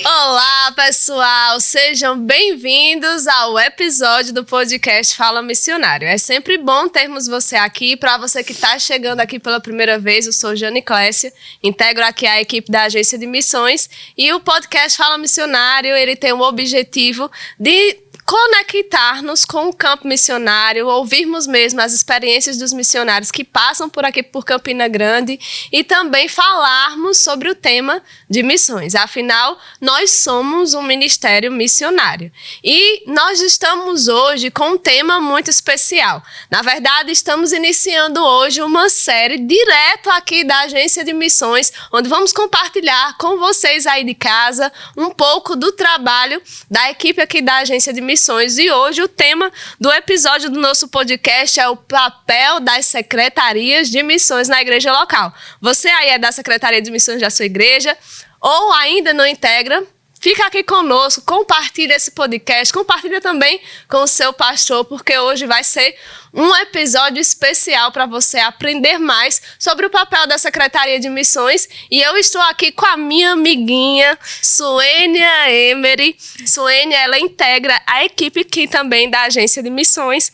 Olá, pessoal! Sejam bem-vindos ao episódio do podcast Fala Missionário. É sempre bom termos você aqui. Para você que está chegando aqui pela primeira vez, eu sou Jane Clécia, integro aqui a equipe da Agência de Missões, e o podcast Fala Missionário, ele tem o objetivo de conectar-nos com o campo missionário, ouvirmos mesmo as experiências dos missionários que passam por aqui por Campina Grande e também falarmos sobre o tema de missões. Afinal, nós somos um ministério missionário e nós estamos hoje com um tema muito especial. Na verdade, estamos iniciando hoje uma série direto aqui da Agência de Missões, onde vamos compartilhar com vocês aí de casa um pouco do trabalho da equipe aqui da Agência de Missões. E hoje o tema do episódio do nosso podcast é o papel das secretarias de missões na igreja local. Você aí é da Secretaria de Missões da sua igreja ou ainda não integra? Fica aqui conosco, compartilha esse podcast, compartilha também com o seu pastor, porque hoje vai ser um episódio especial para você aprender mais sobre o papel da Secretaria de Missões. E eu estou aqui com a minha amiguinha, Suênia Emery. Suênia, ela integra a equipe aqui também da Agência de Missões.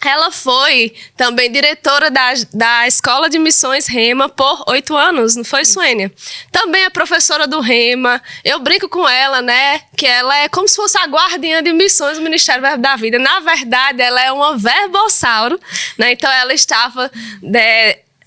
Ela foi também diretora da Escola de Missões Rema por 8 anos, não foi, Suênia? Também é professora do Rema. Eu brinco com ela, né, que ela é como se fosse a guardiã de missões do Ministério Verbo da Vida. Na verdade, ela é uma verbossauro, né? Então ela estava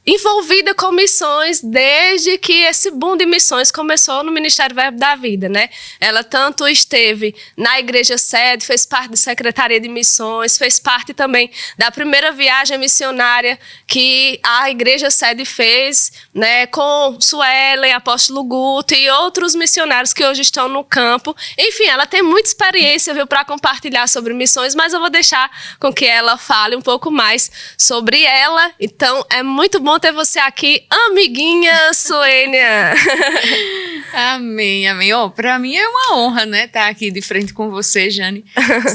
envolvida com missões desde que esse boom de missões começou no Ministério Verbo da Vida, né? Ela tanto esteve na igreja sede, fez parte da Secretaria de Missões, fez parte também da primeira viagem missionária que a igreja sede fez, né, com Suelen, Apóstolo Guto e outros missionários que hoje estão no campo. Enfim, ela tem muita experiência, viu, para compartilhar sobre missões, mas eu vou deixar com que ela fale um pouco mais sobre ela. Então, é muito bom ter você aqui, amiguinha Suênia. Amém, amém. Para mim é uma honra, né, estar aqui de frente com você, Jane.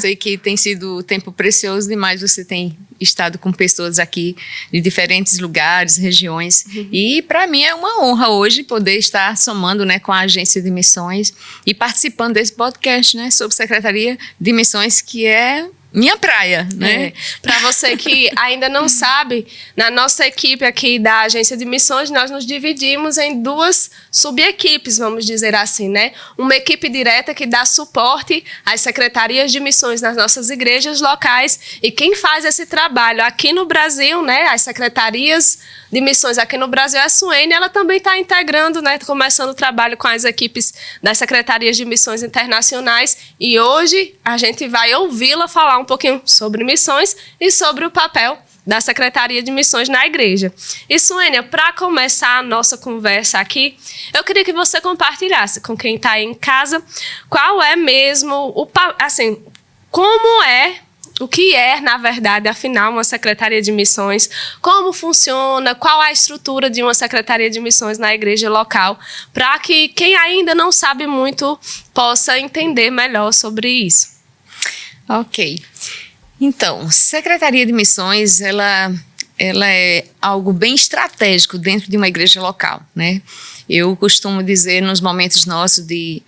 Sei que tem sido tempo precioso demais, você tem estado com pessoas aqui de diferentes lugares, regiões, e para mim é uma honra hoje poder estar somando, né, com a Agência de Missões e participando desse podcast, né, sobre Secretaria de Missões, que é minha praia, né? Para você que ainda não sabe, na nossa equipe aqui da Agência de Missões, nós nos dividimos em 2 subequipes, vamos dizer assim, né? Uma equipe direta que dá suporte às secretarias de missões nas nossas igrejas locais, e quem faz esse trabalho aqui no Brasil, né? As secretarias de missões aqui no Brasil é a Suênia. Ela também está integrando, né? Começando o trabalho com as equipes das secretarias de missões internacionais, e hoje a gente vai ouvi-la falar um pouquinho sobre missões e sobre o papel da Secretaria de Missões na igreja. E Suênia, para começar a nossa conversa aqui, eu queria que você compartilhasse com quem está aí em casa qual é mesmo o que é, na verdade, afinal, uma Secretaria de Missões, como funciona, qual a estrutura de uma Secretaria de Missões na igreja local, para que quem ainda não sabe muito possa entender melhor sobre isso. Ok. Então, Secretaria de Missões, ela é algo bem estratégico dentro de uma igreja local, né? Eu costumo dizer nos momentos nossos de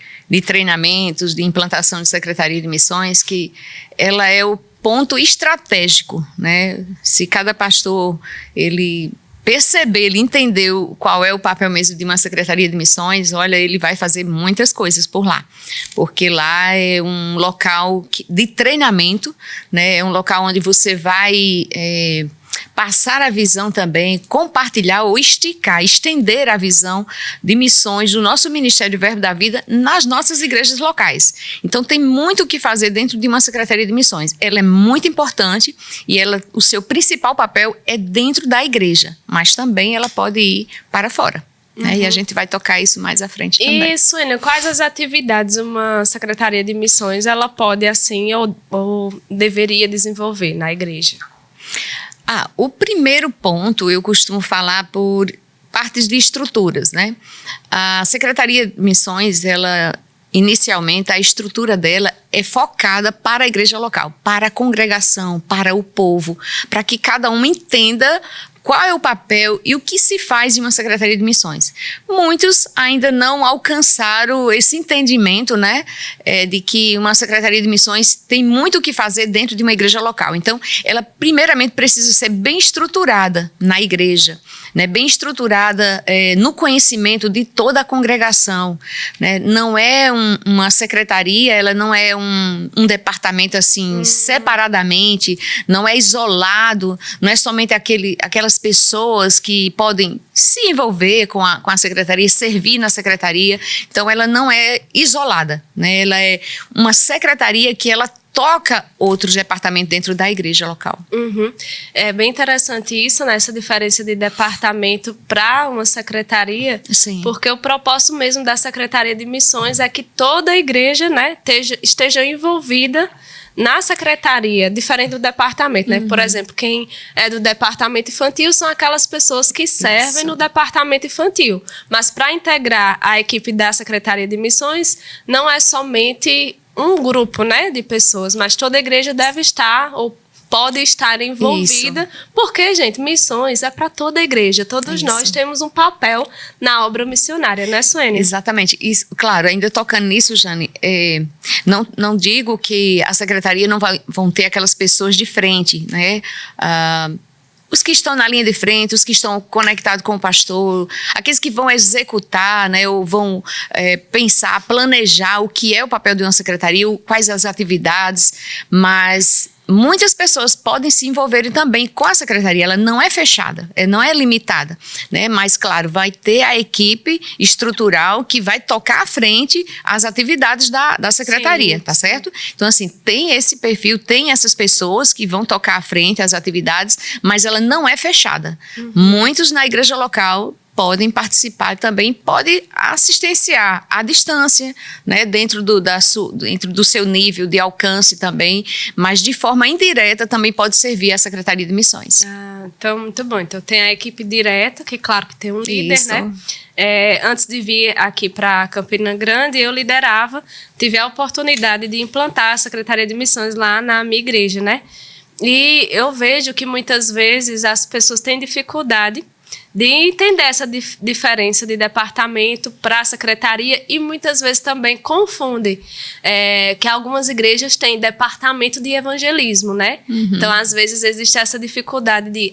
treinamentos, de implantação de Secretaria de Missões, que ela é o ponto estratégico, né? Se cada pastor, ele perceber, ele entendeu qual é o papel mesmo de uma Secretaria de Missões, olha, ele vai fazer muitas coisas por lá, porque lá é um local de treinamento, né? É um local onde você vai passar a visão também, compartilhar ou estender a visão de missões do nosso Ministério Verbo da Vida nas nossas igrejas locais. Então tem muito o que fazer dentro de uma Secretaria de Missões. Ela é muito importante e o seu principal papel é dentro da igreja, mas também ela pode ir para fora. E a gente vai tocar isso mais à frente também. E, Suênia, quais as atividades uma Secretaria de Missões ela pode, assim, ou deveria desenvolver na igreja? O primeiro ponto eu costumo falar por partes de estruturas, né? A Secretaria de Missões, inicialmente, a estrutura dela é focada para a igreja local, para a congregação, para o povo, para que cada um entenda qual é o papel e o que se faz em uma Secretaria de Missões. Muitos ainda não alcançaram esse entendimento, né, de que uma Secretaria de Missões tem muito o que fazer dentro de uma igreja local. Então, ela primeiramente precisa ser bem estruturada na igreja, né, bem estruturada no conhecimento de toda a congregação, né? Não é uma secretaria, ela não é um departamento assim separadamente, não é isolado, não é somente aquelas pessoas que podem se envolver com a secretaria, servir na secretaria. Então, ela não é isolada, né? Ela é uma secretaria que ela toca outros departamentos dentro da igreja local. Uhum. É bem interessante isso, né? Essa diferença de departamento para uma secretaria. Sim. Porque o propósito mesmo da Secretaria de Missões é que toda a igreja, né, esteja envolvida na secretaria, diferente do departamento, né? Por exemplo, quem é do departamento infantil são aquelas pessoas que servem no departamento infantil. Mas para integrar a equipe da Secretaria de Missões, não é somente um grupo, né, de pessoas, mas toda a igreja deve estar ou pode estar envolvida, isso. Porque, gente, missões é para toda a igreja, todos nós temos um papel na obra missionária, né, Suene? Exatamente. Isso, claro, ainda tocando nisso, Jane, não digo que a secretaria não vão ter aquelas pessoas de frente, né? Os que estão na linha de frente, os que estão conectados com o pastor, aqueles que vão executar, né, ou vão pensar, planejar o que é o papel de uma secretaria, quais as atividades, mas muitas pessoas podem se envolverem também com a secretaria. Ela não é fechada, não é limitada, né? Mas, claro, vai ter a equipe estrutural que vai tocar à frente as atividades da secretaria, sim, tá certo? Então, assim, tem esse perfil, tem essas pessoas que vão tocar à frente as atividades, mas ela não é fechada. Muitos na igreja local podem participar também, pode assistenciar à distância, né, dentro do seu nível de alcance também, mas de forma indireta também pode servir a Secretaria de Missões. Então, muito bom. Então, tem a equipe direta, que claro que tem um líder, isso, né? Antes de vir aqui para Campina Grande, eu liderava, tive a oportunidade de implantar a Secretaria de Missões lá na minha igreja, né? E eu vejo que muitas vezes as pessoas têm dificuldade de entender essa diferença de departamento para a secretaria e muitas vezes também confunde que algumas igrejas têm departamento de evangelismo, né? Então, às vezes, existe essa dificuldade de,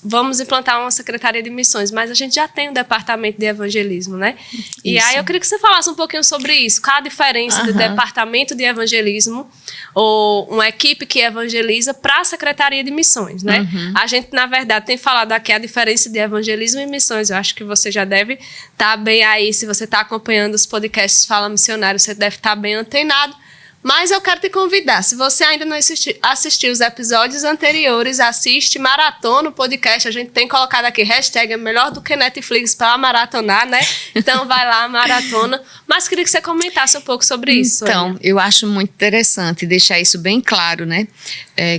vamos implantar uma secretaria de missões, mas a gente já tem um departamento de evangelismo, né? Isso. E aí eu queria que você falasse um pouquinho sobre isso. Qual a diferença do departamento de evangelismo ou uma equipe que evangeliza para a secretaria de missões, né? A gente, na verdade, tem falado aqui a diferença de evangelismo e missões. Eu acho que você já deve estar bem aí. Se você está acompanhando os podcasts Fala Missionário, você deve estar bem antenado. Mas eu quero te convidar, se você ainda não assistiu os episódios anteriores, assiste, maratona o podcast. A gente tem colocado aqui hashtag melhor do que Netflix para maratonar, né? Então vai lá, maratona. Mas queria que você comentasse um pouco sobre isso. Então, eu acho muito interessante deixar isso bem claro, né?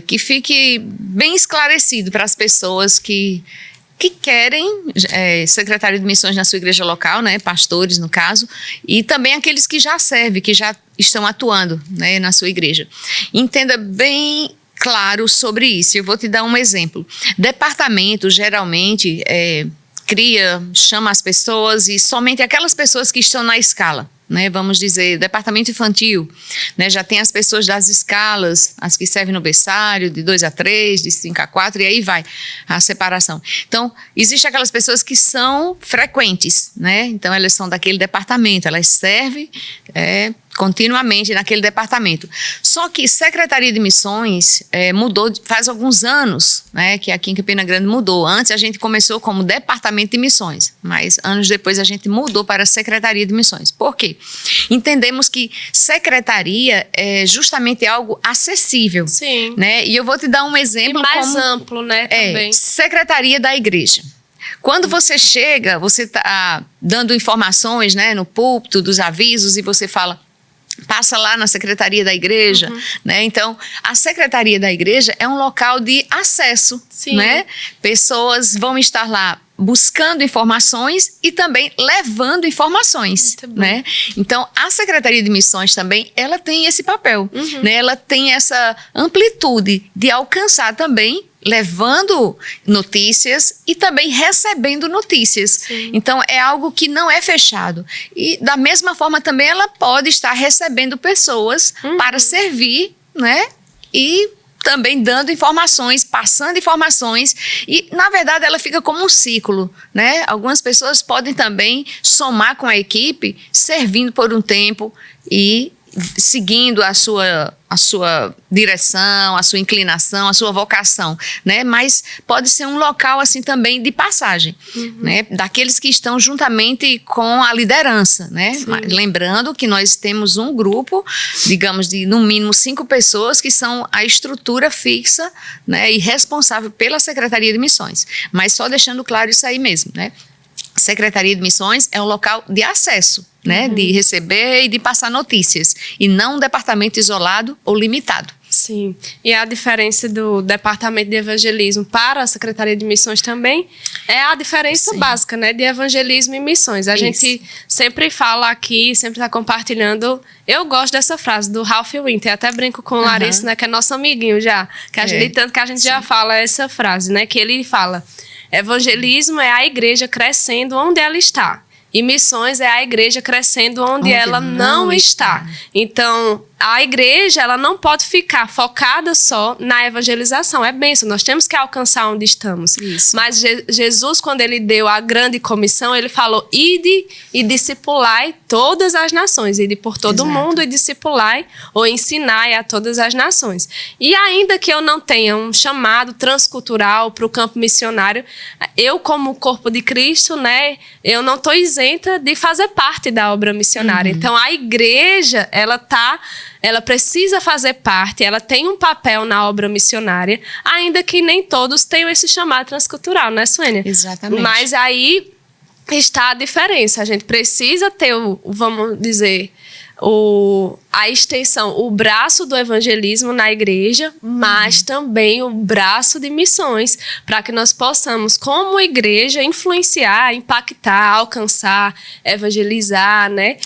Que fique bem esclarecido para as pessoas que querem secretário de missões na sua igreja local, né, pastores no caso, e também aqueles que já servem, que já estão atuando, né, na sua igreja. Entenda bem claro sobre isso. Eu vou te dar um exemplo. Departamento geralmente chama as pessoas e somente aquelas pessoas que estão na escala. Né, vamos dizer, departamento infantil, né, já tem as pessoas das escalas, as que servem no berçário, de 2 a 3, de 5 a 4, e aí vai a separação. Então, existem aquelas pessoas que são frequentes, né, então elas são daquele departamento, elas servem continuamente naquele departamento. Só que Secretaria de Missões mudou faz alguns anos, né, que aqui em Campina Grande mudou. Antes a gente começou como Departamento de Missões, mas anos depois a gente mudou para Secretaria de Missões. Por quê? Entendemos que secretaria é justamente algo acessível. Sim. Né? E eu vou te dar um exemplo. E mais amplo, né, também. Secretaria da igreja. Quando você chega, você está dando informações, né, no púlpito, dos avisos, e você fala, passa lá na secretaria da igreja, né? Então, a secretaria da igreja é um local de acesso, sim, né? Pessoas vão estar lá buscando informações e também levando informações, né? Então, a Secretaria de Missões também, ela tem esse papel, né? Ela tem essa amplitude de alcançar também levando notícias e também recebendo notícias. Sim. Então, é algo que não é fechado. E, da mesma forma, também ela pode estar recebendo pessoas para servir, né? E também dando informações, passando informações, e na verdade ela fica como um ciclo, né? Algumas pessoas podem também somar com a equipe, servindo por um tempo e seguindo a sua direção, a sua inclinação, a sua vocação, né? Mas pode ser um local assim também de passagem, né? Daqueles que estão juntamente com a liderança, né? Mas, lembrando que nós temos um grupo, digamos, de no mínimo 5 pessoas que são a estrutura fixa, né? E responsável pela Secretaria de Missões. Mas só deixando claro isso aí mesmo, né? Secretaria de Missões é um local de acesso, né? De receber e de passar notícias, e não um departamento isolado ou limitado. Sim, e a diferença do Departamento de Evangelismo para a Secretaria de Missões também é a diferença básica, né, de evangelismo e missões. A gente sempre fala aqui, sempre está compartilhando. Eu gosto dessa frase do Ralph Winter, até brinco com o Larissa, né, que é nosso amiguinho já, que a gente, tanto que a gente já fala essa frase, né, que ele fala: evangelismo é a igreja crescendo onde ela está. E missões é a igreja crescendo onde ela não está. Então, a igreja, ela não pode ficar focada só na evangelização. É bênção, nós temos que alcançar onde estamos. Isso. Mas Jesus, quando ele deu a grande comissão, ele falou: ide e discipulai todas as nações. Ide por todo o mundo e discipulai ou ensinai a todas as nações. E ainda que eu não tenha um chamado transcultural para o campo missionário, eu, como corpo de Cristo, né, eu não estou isenta de fazer parte da obra missionária. Então, a igreja, ela precisa fazer parte, ela tem um papel na obra missionária, ainda que nem todos tenham esse chamado transcultural, né, Suênia? Exatamente. Mas aí está a diferença. A gente precisa ter, vamos dizer, a extensão, o braço do evangelismo na igreja, mas também o braço de missões, para que nós possamos, como igreja, influenciar, impactar, alcançar, evangelizar, né,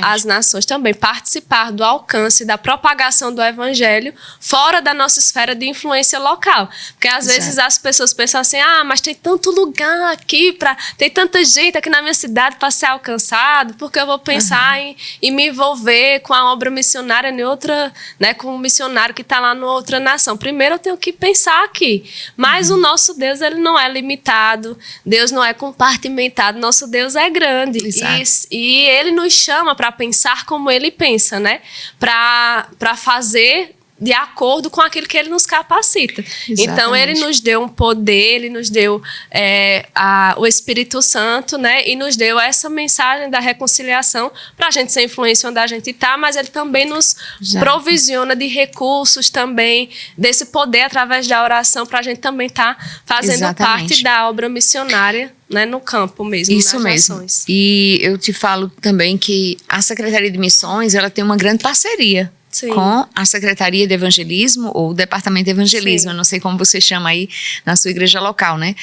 as nações também, participar do alcance, da propagação do evangelho fora da nossa esfera de influência local. Porque às vezes as pessoas pensam assim: mas tem tanto lugar aqui, tem tanta gente aqui na minha cidade para ser alcançado, porque eu vou pensar em me envolver com a obra missionária em outra, né, com um missionário que está lá em outra nação. Primeiro eu tenho que pensar aqui. Mas o nosso Deus, ele não é limitado, Deus não é compartimentado, nosso Deus é grande. E ele nos chama para pensar como ele pensa, né? Para fazer de acordo com aquilo que ele nos capacita. Exatamente. Então, ele nos deu um poder, ele nos deu o Espírito Santo, né? E nos deu essa mensagem da reconciliação para a gente ser influência onde a gente está, mas ele também nos provisiona de recursos também, desse poder através da oração, para a gente também estar fazendo parte da obra missionária, né, no campo mesmo. Isso mesmo. Nações. E eu te falo também que a Secretaria de Missões, ela tem uma grande parceria com a Secretaria de Evangelismo ou o Departamento de Evangelismo. Eu não sei como você chama aí na sua igreja local, né?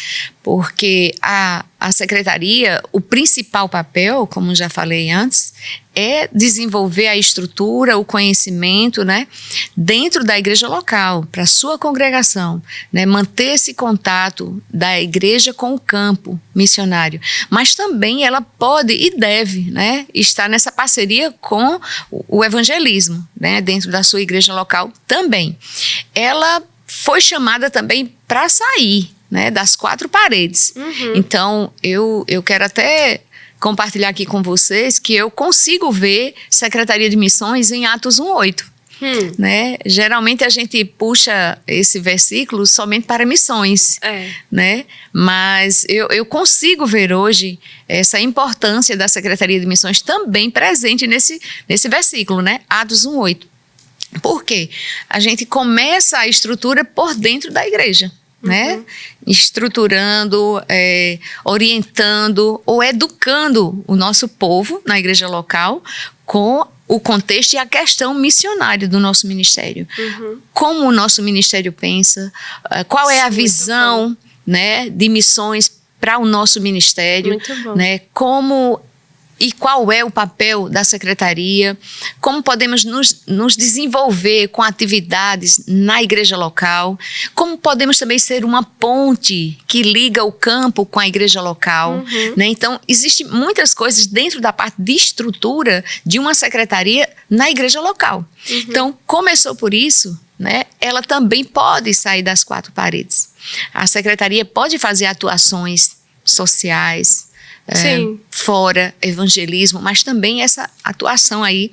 Porque a Secretaria, o principal papel, como já falei antes, é desenvolver a estrutura, o conhecimento, né, dentro da igreja local, para a sua congregação, né, manter esse contato da igreja com o campo missionário. Mas também ela pode e deve, né, estar nessa parceria com o evangelismo, né, dentro da sua igreja local também. Ela foi chamada também para sair, né, das 4 paredes. Então, eu quero até compartilhar aqui com vocês que eu consigo ver Secretaria de Missões em Atos 1:8. Né? Geralmente a gente puxa esse versículo somente para missões, né? Mas eu consigo ver hoje essa importância da Secretaria de Missões também presente nesse versículo, né? Atos 1:8. Por quê? A gente começa a estrutura por dentro da igreja. Né? Estruturando, orientando ou educando o nosso povo na igreja local com o contexto e a questão missionária do nosso ministério. Como o nosso ministério pensa, qual é a visão, né, de missões para o nosso ministério, né? Como e qual é o papel da secretaria, como podemos nos desenvolver com atividades na igreja local, como podemos também ser uma ponte que liga o campo com a igreja local, né? Então, existem muitas coisas dentro da parte de estrutura de uma secretaria na igreja local. Então, começou por isso, né? Ela também pode sair das quatro paredes. A secretaria pode fazer atuações sociais, fora evangelismo, mas também essa atuação aí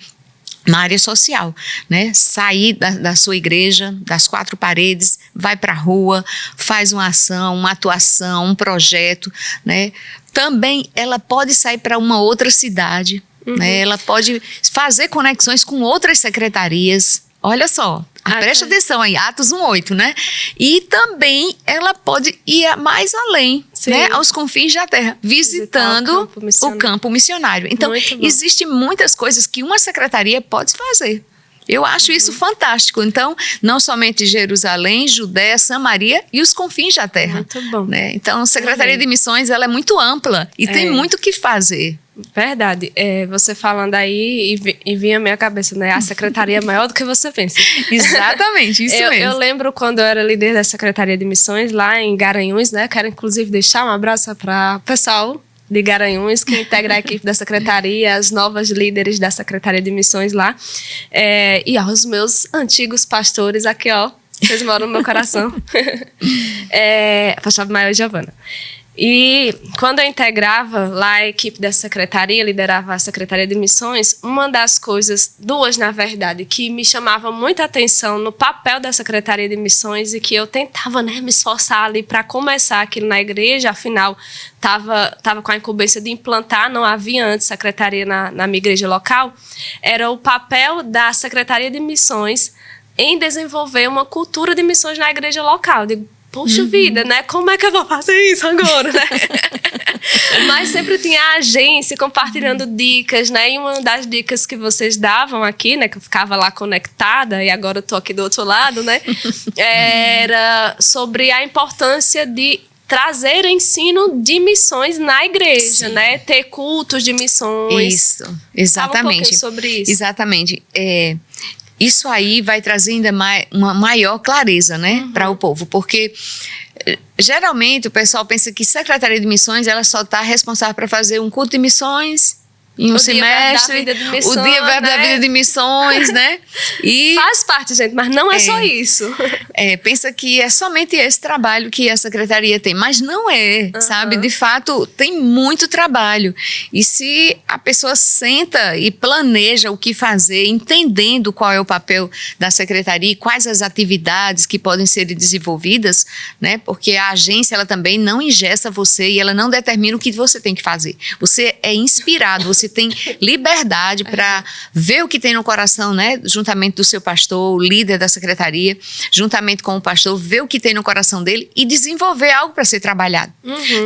na área social, né? Sair da sua igreja, das quatro paredes, vai para a rua, faz uma ação, uma atuação, um projeto, né? Também ela pode sair para uma outra cidade, né? Ela pode fazer conexões com outras secretarias. Olha só, preste atenção aí, Atos 1:8, né? E também ela pode ir mais além, né? Aos confins da terra, visitando o campo missionário. Então, existem muitas coisas que uma secretaria pode fazer. Eu acho isso fantástico. Então, não somente Jerusalém, Judéia, Samaria e os confins da terra. Muito bom. Né? Então, a Secretaria de Missões, ela é muito ampla e tem muito o que fazer. Verdade. Você falando aí e vinha à minha cabeça, né? A secretaria é maior do que você pensa. Exatamente, isso mesmo. Eu lembro quando eu era líder da Secretaria de Missões lá em Garanhuns, né? Quero inclusive deixar um abraço para o pessoal de Garanhuns, que integra a equipe da secretaria, as novas líderes da Secretaria de Missões lá, e aos meus antigos pastores aqui, ó, vocês moram no meu coração, pastor Maior e Giovana. E quando eu integrava lá a equipe da secretaria, liderava a Secretaria de Missões, uma das coisas, duas na verdade, que me chamavam muita atenção no papel da Secretaria de Missões e que eu tentava, né, me esforçar ali para começar aquilo na igreja, afinal estava com a incumbência de implantar, não havia antes secretaria na minha igreja local, era o papel da Secretaria de Missões em desenvolver uma cultura de missões na igreja local. Poxa vida, né? Como é que eu vou fazer isso agora, né? Mas sempre tinha a agência compartilhando dicas, né? E uma das dicas que vocês davam aqui, né? Que eu ficava lá conectada e agora eu tô aqui do outro lado, né? Era sobre a importância de trazer ensino de missões na igreja, né? Ter cultos de missões. Isso, exatamente. Fala um pouquinho sobre isso. Exatamente. Isso aí vai trazer ainda uma maior clareza, né, para o povo, porque geralmente o pessoal pensa que Secretaria de Missões ela só está responsável para fazer um culto de missões em um semestre, o dia verbo da vida de missões, né? E faz parte, gente, mas não é só isso. Pensa que é somente esse trabalho que a secretaria tem, mas não é, sabe? De fato, tem muito trabalho. E se a pessoa senta e planeja o que fazer, entendendo qual é o papel da secretaria e quais as atividades que podem ser desenvolvidas, né? Porque a agência, ela também não engessa você e ela não determina o que você tem que fazer. Você é inspirado, você tem liberdade para ver o que tem no coração, né? Juntamente do seu pastor, o líder da secretaria, juntamente com o pastor, ver o que tem no coração dele e desenvolver algo para ser trabalhado.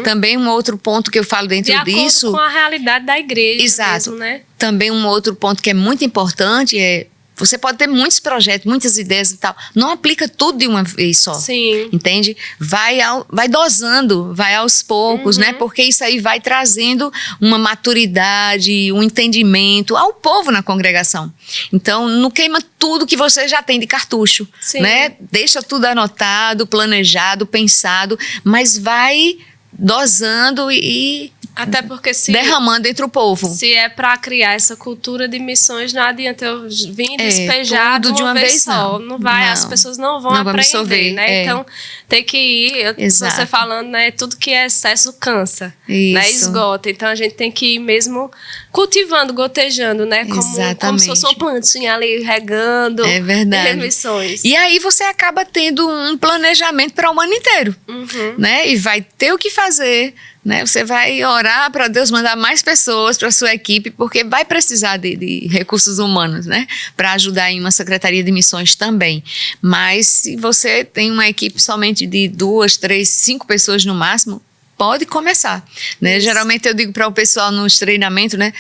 Também um outro ponto que eu falo dentro disso... De acordo com a realidade da igreja. Exato. Mesmo, né? Também um outro ponto que é muito importante é... Você pode ter muitos projetos, muitas ideias e tal. Não aplica tudo de uma vez só. Sim. Entende? Vai dosando, vai aos poucos, né? Porque isso aí vai trazendo uma maturidade, um entendimento ao povo na congregação. Então, não queima tudo que você já tem de cartucho, né? Deixa tudo anotado, planejado, pensado, mas vai dosando e até porque derramando entre o povo. Se é para criar essa cultura de missões, não adianta eu vir despejar tudo de uma vez só. Não vai, as pessoas não vão aprender, né? Então, tem que ir, você falando, né? Tudo que é excesso cansa, né? Esgota. Então, a gente tem que ir mesmo cultivando, gotejando, né? Como se fosse uma plantinha ali regando. É verdade. Missões. E aí você acaba tendo um planejamento para o ano inteiro, né? E vai ter o que fazer, né? Você vai orar para Deus mandar mais pessoas para a sua equipe, porque vai precisar de recursos humanos, né? Para ajudar em uma secretaria de missões também. Mas se você tem uma equipe somente de 2, 3, 5 pessoas no máximo, pode começar, né? Geralmente eu digo para o pessoal nos treinamentos, né?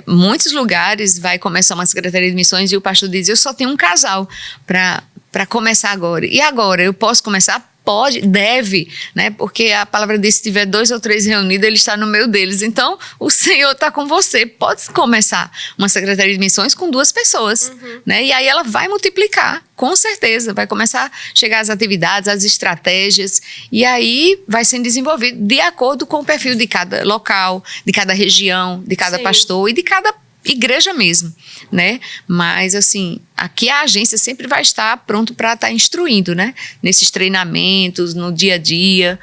Muitos lugares vai começar uma secretaria de missões e o pastor diz, eu só tenho um casal para começar agora. E agora, eu posso começar? pode, deve, né? Porque a palavra diz, se tiver 2 ou 3 reunidos, ele está no meio deles. Então, o Senhor está com você. Pode começar uma secretaria de missões com 2 pessoas, né? E aí ela vai multiplicar, com certeza. Vai começar a chegar às atividades, às estratégias, e aí vai sendo desenvolvido de acordo com o perfil de cada local, de cada região, de cada pastor e de cada igreja mesmo, né? Mas, assim, aqui a agência sempre vai estar pronto para estar instruindo, né? Nesses treinamentos, no dia a dia,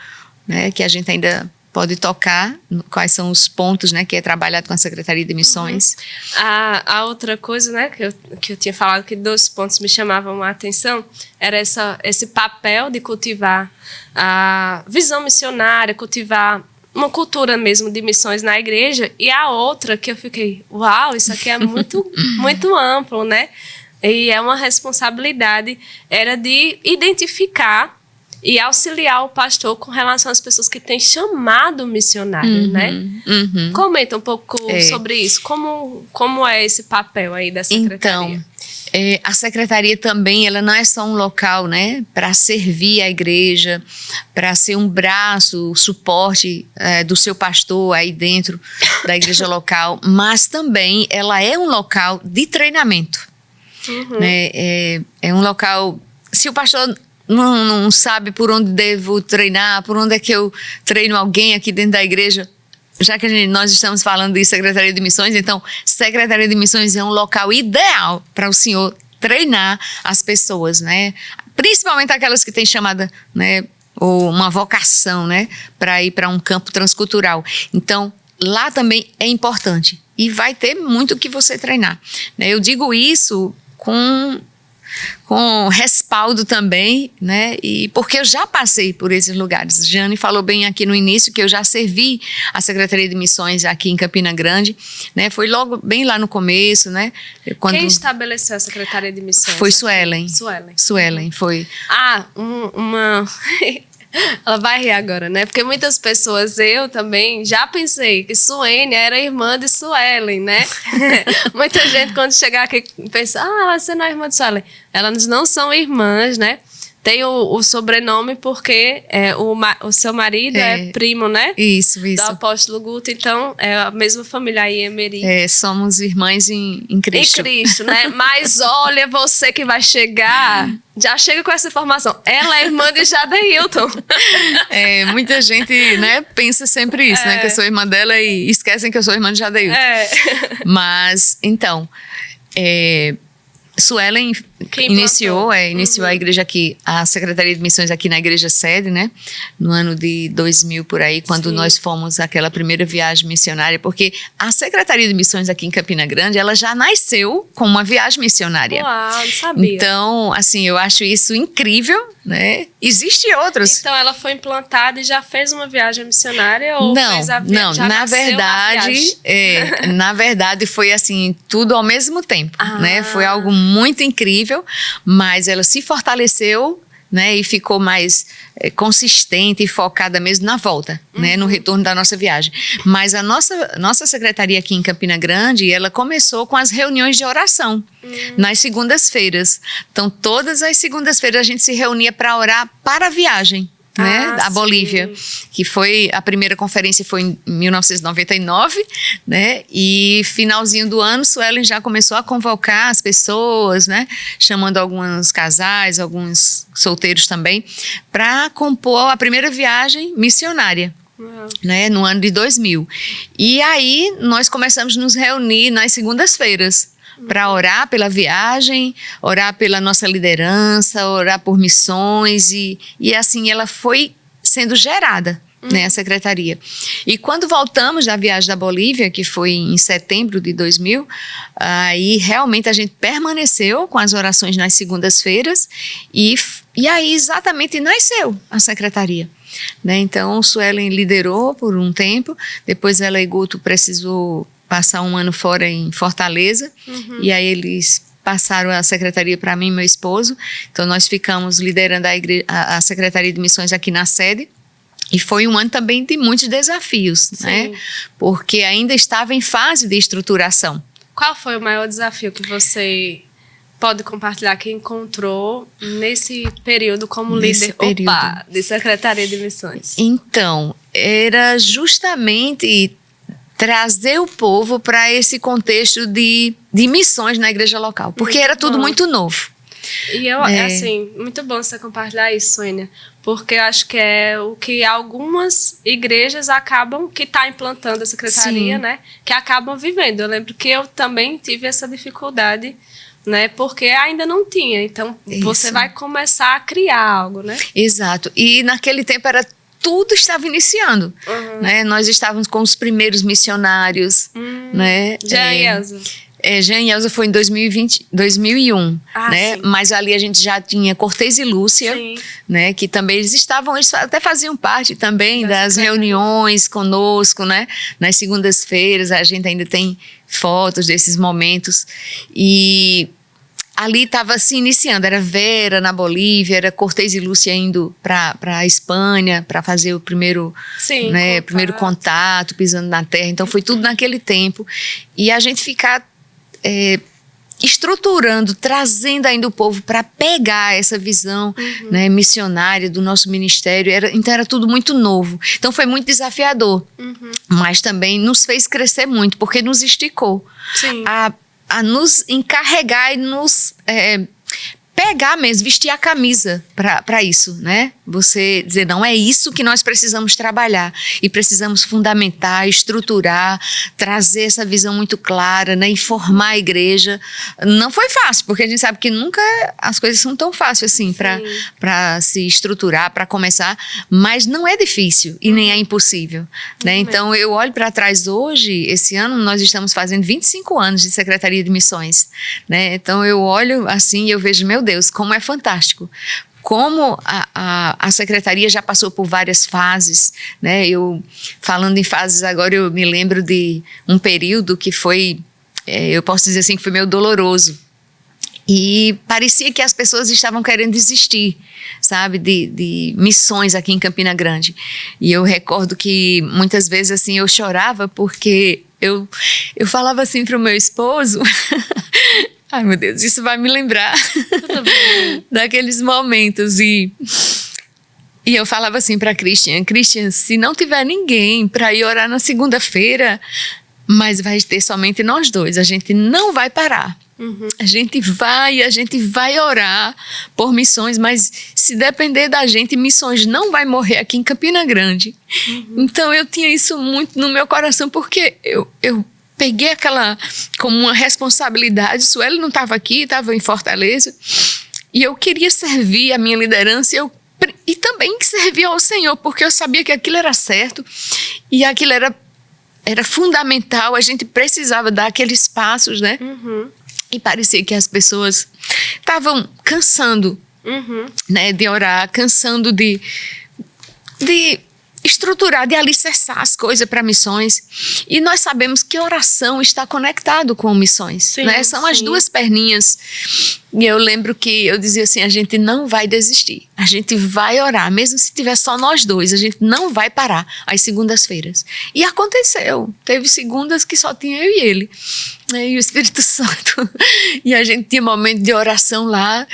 né? Que a gente ainda pode tocar, quais são os pontos, né? Que é trabalhado com a Secretaria de Missões. A outra coisa, né? Que eu tinha falado que 2 pontos me chamavam a atenção era esse papel de cultivar a visão missionária, cultivar uma cultura mesmo de missões na igreja, e a outra que eu fiquei, uau, isso aqui é muito, muito amplo, né? E é uma responsabilidade, era de identificar e auxiliar o pastor com relação às pessoas que têm chamado missionário, né? Comenta um pouco sobre isso, como é esse papel aí da secretaria? Então, a secretaria também, ela não é só um local, né, para servir a igreja, para ser um braço, suporte do seu pastor aí dentro da igreja local, mas também ela é um local de treinamento. Né? É um local, se o pastor não sabe por onde devo treinar, por onde é que eu treino alguém aqui dentro da igreja, já que nós estamos falando de Secretaria de Missões, então Secretaria de Missões é um local ideal para o senhor treinar as pessoas, né? Principalmente aquelas que têm chamada, né, ou uma vocação, né, para ir para um campo transcultural. Então, lá também é importante e vai ter muito que você treinar, né? Eu digo isso com respaldo também, né? E porque eu já passei por esses lugares. Jane falou bem aqui no início que eu já servi a Secretaria de Missões aqui em Campina Grande, né? Foi logo bem lá no começo, né? Quem estabeleceu a Secretaria de Missões? Foi Suelen. Suelen, foi. Ela vai rir agora, né? Porque muitas pessoas, eu também, já pensei que Suene era irmã de Suelen, né? Muita gente, quando chegar aqui, pensa, você não é irmã de Suelen. Elas não são irmãs, né? Tem o sobrenome porque o seu marido é primo, né? Isso. Do apóstolo Guto, então é a mesma família aí, Emery. Somos irmãs em Cristo. Em Cristo, né? Mas olha, você que vai chegar, já chega com essa informação. Ela é irmã de Jadeilton. Muita gente, né, pensa sempre isso, né? Que eu sou irmã dela e esquecem que eu sou irmã de Jadeilton. Mas, então, Suelen iniciou a igreja aqui, a Secretaria de Missões aqui na igreja sede, né? No ano de 2000 por aí, quando nós fomos aquela primeira viagem missionária, porque a Secretaria de Missões aqui em Campina Grande, ela já nasceu com uma viagem missionária. Uau, não sabia. Então, assim, eu acho isso incrível, né? Existem outras. Então, ela foi implantada e já fez uma viagem missionária ou fez a viagem? Não, na verdade foi assim, tudo ao mesmo tempo, né? Foi algo muito incrível, mas ela se fortaleceu, né, e ficou mais consistente e focada mesmo na volta, né, no retorno da nossa viagem. Mas a nossa secretaria aqui em Campina Grande, ela começou com as reuniões de oração nas segundas-feiras. Então, todas as segundas-feiras a gente se reunia para orar para a viagem, né, da Bolívia, que foi, a primeira conferência foi em 1999, né, e finalzinho do ano, Suelen já começou a convocar as pessoas, né, chamando alguns casais, alguns solteiros também, para compor a primeira viagem missionária. Né, no ano de 2000. E aí, nós começamos a nos reunir nas segundas-feiras, para orar pela viagem, orar pela nossa liderança, orar por missões e assim ela foi sendo gerada, né, a secretaria. E quando voltamos da viagem da Bolívia, que foi em setembro de 2000, aí realmente a gente permaneceu com as orações nas segundas-feiras e aí exatamente nasceu a secretaria. Né? Então, Suelen liderou por um tempo, depois ela e Guto precisou passar um ano fora em Fortaleza, e aí eles passaram a secretaria para mim e meu esposo. Então nós ficamos liderando a Secretaria de Missões aqui na sede, e foi um ano também de muitos desafios, né? Porque ainda estava em fase de estruturação. Qual foi o maior desafio que você pode compartilhar que encontrou nesse período como líder de Secretaria de Missões? Então, era justamente trazer o povo para esse contexto de missões na igreja local, porque era tudo muito novo. E assim, muito bom você compartilhar isso, Sônia, porque eu acho que é o que algumas igrejas acabam, que está implantando a secretaria, né, que acabam vivendo. Eu lembro que eu também tive essa dificuldade, né, porque ainda não tinha. Então, você vai começar a criar algo, né? Exato. E naquele tempo tudo estava iniciando, né? Nós estávamos com os primeiros missionários, né? Jean e Elza. Jean e Elza foi em 2001, né? Sim. Mas ali a gente já tinha Cortez e Lúcia, né? Que também eles até faziam parte também das reuniões conosco, né? Nas segundas-feiras a gente ainda tem fotos desses momentos. E ali estava se iniciando, era Vera na Bolívia, era Cortez e Lúcia indo para a Espanha para fazer o primeiro, primeiro contato, pisando na terra. Então foi tudo naquele tempo. E a gente ficar estruturando, trazendo ainda o povo para pegar essa visão né, missionária do nosso ministério. Então era tudo muito novo. Então foi muito desafiador, mas também nos fez crescer muito, porque nos esticou a nos encarregar e nos pegar mesmo, vestir a camisa para isso, né? Você dizer, não, é isso que nós precisamos trabalhar e precisamos fundamentar, estruturar, trazer essa visão muito clara, né? Informar a igreja. Não foi fácil, porque a gente sabe que nunca as coisas são tão fáceis assim para se estruturar, para começar, mas não é difícil e nem é impossível, né? Então eu olho para trás hoje, esse ano nós estamos fazendo 25 anos de Secretaria de Missões, né? Então eu olho assim e eu vejo, meu Deus, como é fantástico. Como a secretaria já passou por várias fases, né? Falando em fases agora, eu me lembro de um período que foi, eu posso dizer assim, que foi meio doloroso. E parecia que as pessoas estavam querendo desistir, sabe, de missões aqui em Campina Grande. E eu recordo que muitas vezes assim eu chorava porque eu falava assim para o meu esposo... Ai, meu Deus, isso vai me lembrar daqueles momentos. E eu falava assim para Christian, se não tiver ninguém para ir orar na segunda-feira, mas vai ter somente nós dois, a gente não vai parar. A gente vai orar por missões, mas se depender da gente, missões não vai morrer aqui em Campina Grande. Então eu tinha isso muito no meu coração, porque eu peguei aquela como uma responsabilidade. Sueli não estava aqui, estava em Fortaleza, e eu queria servir a minha liderança e também servir ao Senhor, porque eu sabia que aquilo era certo e aquilo era fundamental. A gente precisava dar aqueles passos, né? E parecia que as pessoas estavam cansando, né, de orar, cansando de estruturar, de alicerçar as coisas para missões. E nós sabemos que oração está conectado com missões, né? São as duas perninhas. E eu lembro que eu dizia assim, a gente não vai desistir, a gente vai orar, mesmo se tiver só nós dois, a gente não vai parar às segundas-feiras. E aconteceu, teve segundas que só tinha eu e ele, né? E o Espírito Santo, e a gente tinha momento de oração lá,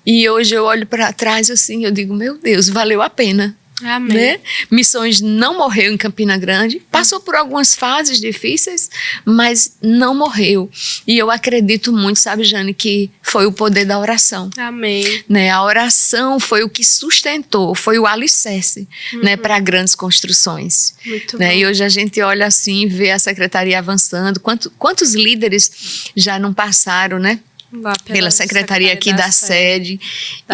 e hoje eu olho para trás assim, eu digo, meu Deus, valeu a pena. Amém. Né? Missões não morreu em Campina Grande, passou por algumas fases difíceis, mas não morreu. E eu acredito muito, sabe, Jane, que foi o poder da oração. Amém. Né? A oração foi o que sustentou, foi o alicerce, né, para grandes construções. Muito né? bom. E hoje a gente olha assim, vê a secretaria avançando, quantos líderes já não passaram, né? Pela secretaria aqui da sede,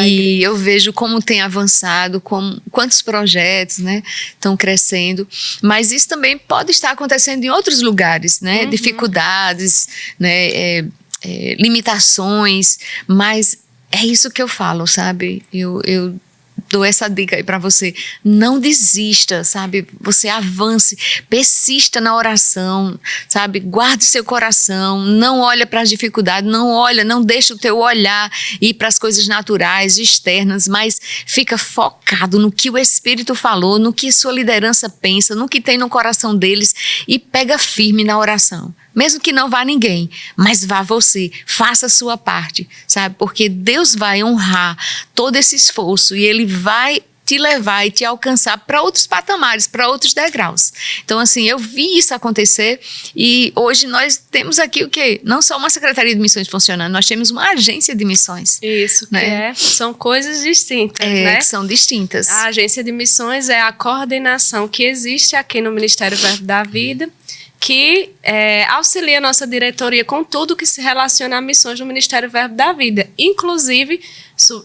e eu vejo como tem avançado, quantos projetos, né, estão crescendo, mas isso também pode estar acontecendo em outros lugares, né, dificuldades, né, limitações, mas é isso que eu falo, sabe, eu dou essa dica aí para você, não desista, sabe, você avance, persista na oração, sabe, guarde seu coração, não olha para as dificuldades, não deixa o teu olhar ir para as coisas naturais, externas, mas fica focado no que o Espírito falou, no que sua liderança pensa, no que tem no coração deles, e pega firme na oração. mesmo que não vá ninguém, mas vá você, faça a sua parte, sabe? Porque Deus vai honrar todo esse esforço e Ele vai te levar e te alcançar para outros patamares, para outros degraus. Então, assim, eu vi isso acontecer e hoje nós temos aqui o quê? Não só uma Secretaria de Missões funcionando, nós temos uma agência de missões. Isso, né? São coisas distintas, né? Que são distintas. A agência de missões é a coordenação que existe aqui no Ministério Verbo da Vida, que auxilia a nossa diretoria com tudo que se relaciona a missões do Ministério Verbo da Vida, inclusive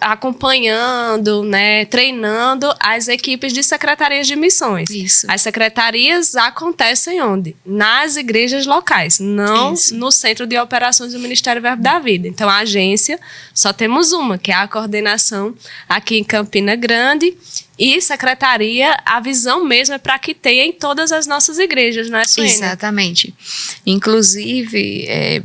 acompanhando, né, treinando as equipes de secretarias de missões. Isso. As secretarias acontecem onde? Nas igrejas locais, não no Centro de Operações do Ministério Verbo da Vida. Então, a agência só temos uma, que é a coordenação aqui em Campina Grande. E secretaria, a visão mesmo é para que tenha em todas as nossas igrejas, não é, Suene? Exatamente. Inclusive,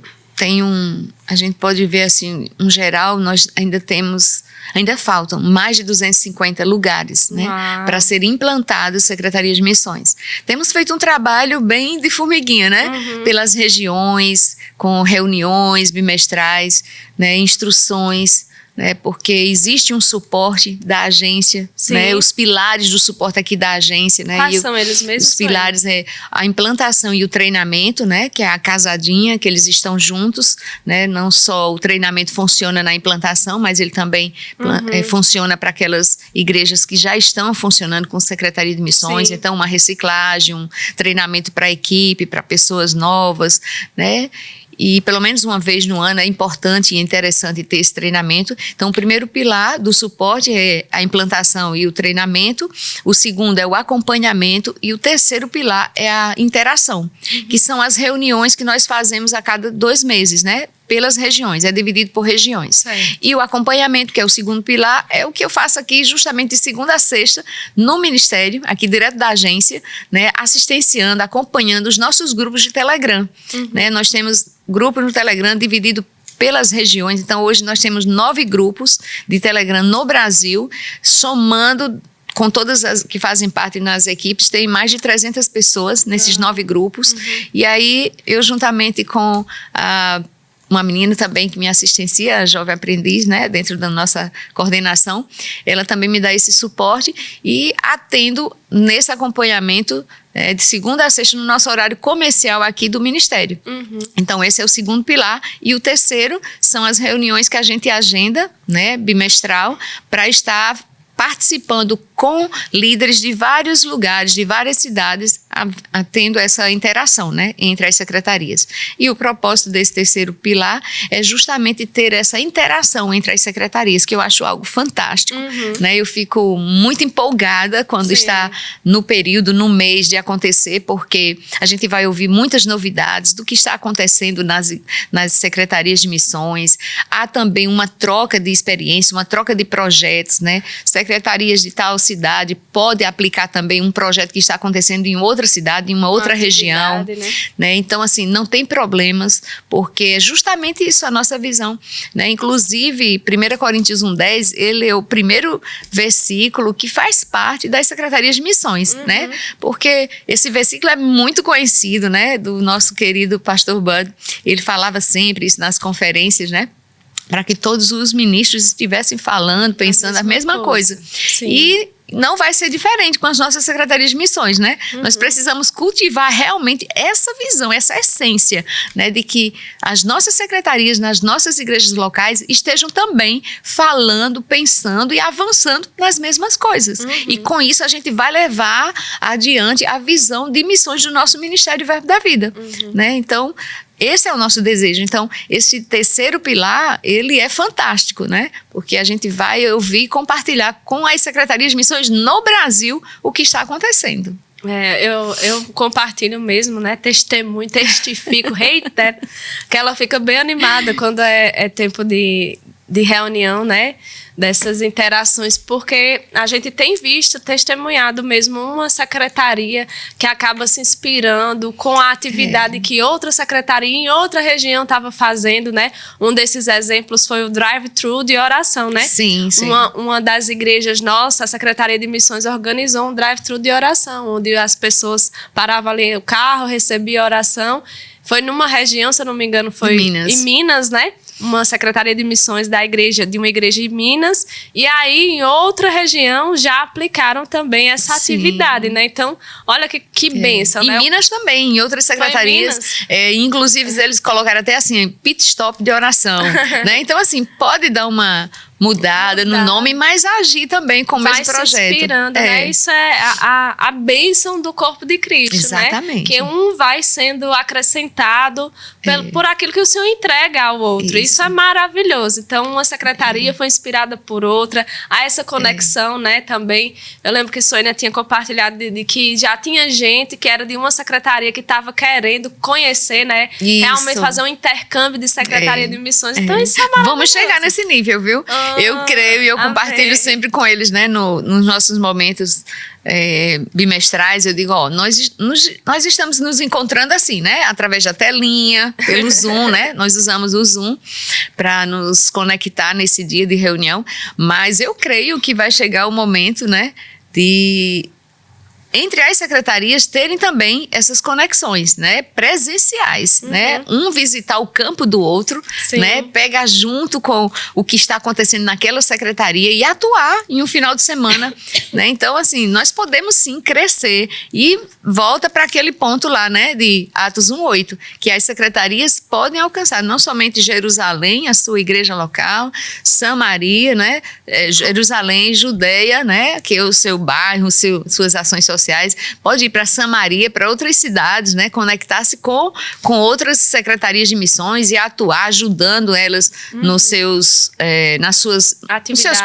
a gente pode ver assim, em geral, nós ainda faltam mais de 250 lugares, né, para serem implantadas secretarias de missões. Temos feito um trabalho bem de formiguinha, né, pelas regiões, com reuniões bimestrais, né, instruções, né, porque existe um suporte da agência, né, os pilares do suporte aqui da agência, né, quais são eles mesmos? Os pilares é a implantação e o treinamento, né, que é a casadinha, que eles estão juntos, né, não só o treinamento funciona na implantação, mas ele também funciona para aquelas igrejas que já estão funcionando com secretaria de missões. Sim. Então uma reciclagem, um treinamento para a equipe, para pessoas novas, né. E pelo menos uma vez no ano é importante e interessante ter esse treinamento. Então, o primeiro pilar do suporte é a implantação e o treinamento. O segundo é o acompanhamento. E o terceiro pilar é a interação, que são as reuniões que nós fazemos a cada 2 meses, né? Pelas regiões, é dividido por regiões. Sim. E o acompanhamento, que é o segundo pilar, é o que eu faço aqui justamente de segunda a sexta no Ministério, aqui direto da agência, né, assistenciando, acompanhando os nossos grupos de Telegram. Né? Nós temos grupo no Telegram dividido pelas regiões, então hoje nós temos 9 grupos de Telegram no Brasil, somando com todas as que fazem parte nas equipes, tem mais de 300 pessoas nesses 9 grupos. E aí, eu juntamente com uma menina também que me assistencia, a jovem aprendiz, né, dentro da nossa coordenação, ela também me dá esse suporte e atendo nesse acompanhamento de segunda a sexta no nosso horário comercial aqui do Ministério. Então, esse é o segundo pilar. E o terceiro são as reuniões que a gente agenda, né, bimestral, para estar participando com líderes de vários lugares, de várias cidades, tendo essa interação, né, entre as secretarias. E o propósito desse terceiro pilar é justamente ter essa interação entre as secretarias, que eu acho algo fantástico. Né? Eu fico muito empolgada quando está no período, no mês de acontecer, porque a gente vai ouvir muitas novidades do que está acontecendo nas secretarias de missões. Há também uma troca de experiência, uma troca de projetos, né? Secretarias de tal cidade podem aplicar também um projeto que está acontecendo em outra cidade, em uma outra região. Né? Então, assim, não tem problemas, porque é justamente isso a nossa visão. Né? Inclusive, 1 Coríntios 1:10, ele é o primeiro versículo que faz parte das secretarias de missões, né? Porque esse versículo é muito conhecido, né? Do nosso querido pastor Bud. Ele falava sempre isso nas conferências, né? Para que todos os ministros estivessem falando, pensando a mesma coisa. E não vai ser diferente com as nossas secretarias de missões, né? Nós precisamos cultivar realmente essa visão, essa essência, né? De que as nossas secretarias nas nossas igrejas locais estejam também falando, pensando e avançando nas mesmas coisas. E com isso a gente vai levar adiante a visão de missões do nosso Ministério Verbo da Vida, né? Então, esse é o nosso desejo. Então, esse terceiro pilar, ele é fantástico, né? Porque a gente vai ouvir e compartilhar com as secretarias de missões no Brasil o que está acontecendo. Eu compartilho mesmo, né? Testemunho, testifico, reitero, que ela fica bem animada quando é tempo de reunião, né? dessas interações, porque a gente tem visto, testemunhado mesmo uma secretaria que acaba se inspirando com a atividade que outra secretaria em outra região estava fazendo, né? Um desses exemplos foi o drive-thru de oração, né? Sim, sim. Uma das igrejas nossas, a Secretaria de Missões organizou um drive-thru de oração, onde as pessoas paravam ali o carro, recebiam oração. Foi numa região, se eu não me engano, foi em Minas, né? Uma secretaria de missões de uma igreja em Minas, e aí em outra região já aplicaram também essa atividade, né? Então, olha que bênção, né? Em Minas também, em outras secretarias, inclusive eles colocaram até assim, pit stop de oração, né? Então, assim, pode dar uma mudada no nome, mas agir também com o mesmo projeto. Vai se inspirando, né? Isso é a bênção do corpo de Cristo, exatamente, né? Que um vai sendo acrescentado por aquilo que o Senhor entrega ao outro. Isso é maravilhoso. Então, uma secretaria foi inspirada por outra. Há essa conexão, né? Também, eu lembro que Sônia tinha compartilhado de que já tinha gente que era de uma secretaria que estava querendo conhecer, né? Realmente fazer um intercâmbio de secretaria de missões. Então, isso é maravilhoso. Vamos chegar nesse nível, viu? Eu creio e eu compartilho sempre com eles, né, nos nossos momentos bimestrais. Eu digo, nós estamos nos encontrando assim, né, através da telinha, pelo Zoom, né, nós usamos o Zoom para nos conectar nesse dia de reunião, mas eu creio que vai chegar o momento, né, de entre as secretarias terem também essas conexões, né, presenciais, né, um visitar o campo do outro, né, pegar junto com o que está acontecendo naquela secretaria e atuar em um final de semana, né, então assim, nós podemos sim crescer e volta para aquele ponto lá, né, de Atos 1:8, que as secretarias podem alcançar não somente Jerusalém, a sua igreja local, Samaria, né, Jerusalém, Judeia, né, que é o seu bairro, suas ações sociais, pode ir para Samaria, para outras cidades, né, conectar-se com outras secretarias de missões e atuar, ajudando elas nos seus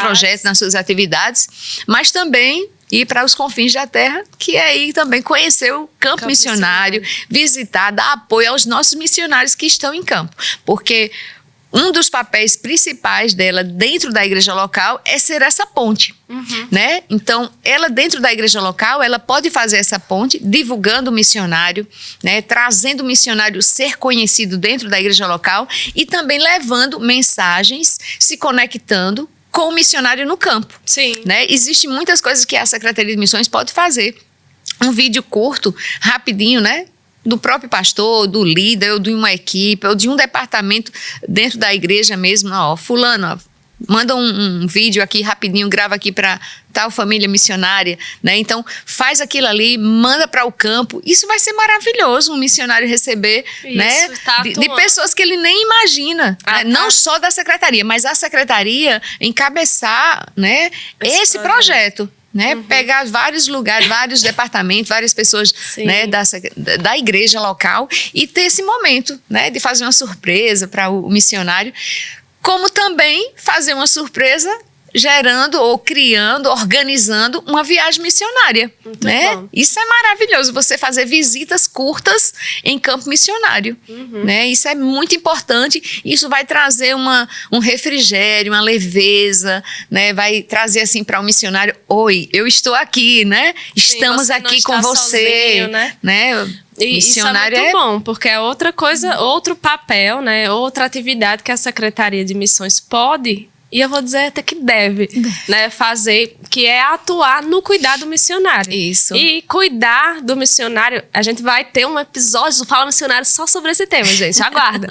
projetos, nas suas atividades, mas também ir para os confins da terra, que é aí também conhecer o campo missionário, visitar, dar apoio aos nossos missionários que estão em campo, porque um dos papéis principais dela dentro da igreja local é ser essa ponte, né? Então, ela dentro da igreja local, ela pode fazer essa ponte, divulgando o missionário, né? Trazendo o missionário ser conhecido dentro da igreja local e também levando mensagens, se conectando com o missionário no campo. Sim. Né? Existem muitas coisas que a Secretaria de Missões pode fazer. Um vídeo curto, rapidinho, né? Do próprio pastor, do líder, ou de uma equipe, ou de um departamento dentro da igreja mesmo. Fulano, manda um vídeo aqui rapidinho, grava aqui para tal família missionária, né? Então, faz aquilo ali, manda para o campo. Isso vai ser maravilhoso, um missionário receber, né? De pessoas que ele nem imagina. Né? Não só da secretaria, mas a secretaria encabeçar, né? Esse projeto. Né? Pegar vários lugares, vários departamentos, várias pessoas, né, da igreja local e ter esse momento, né, de fazer uma surpresa para o missionário, como também fazer uma surpresa gerando ou criando, organizando uma viagem missionária. Muito bom. Isso é maravilhoso, você fazer visitas curtas em campo missionário. Né? Isso é muito importante, isso vai trazer um refrigério, uma leveza, né? Vai trazer assim para o missionário, oi, eu estou aqui, né? Estamos aqui com você. Sozinho, né? E isso é muito bom, porque é outra coisa, outro papel, né? Outra atividade que a Secretaria de Missões pode, e eu vou dizer até que deve, né, fazer, que é atuar no cuidado missionário. Isso. E cuidar do missionário, a gente vai ter um episódio do Fala Missionário só sobre esse tema, gente, aguarda.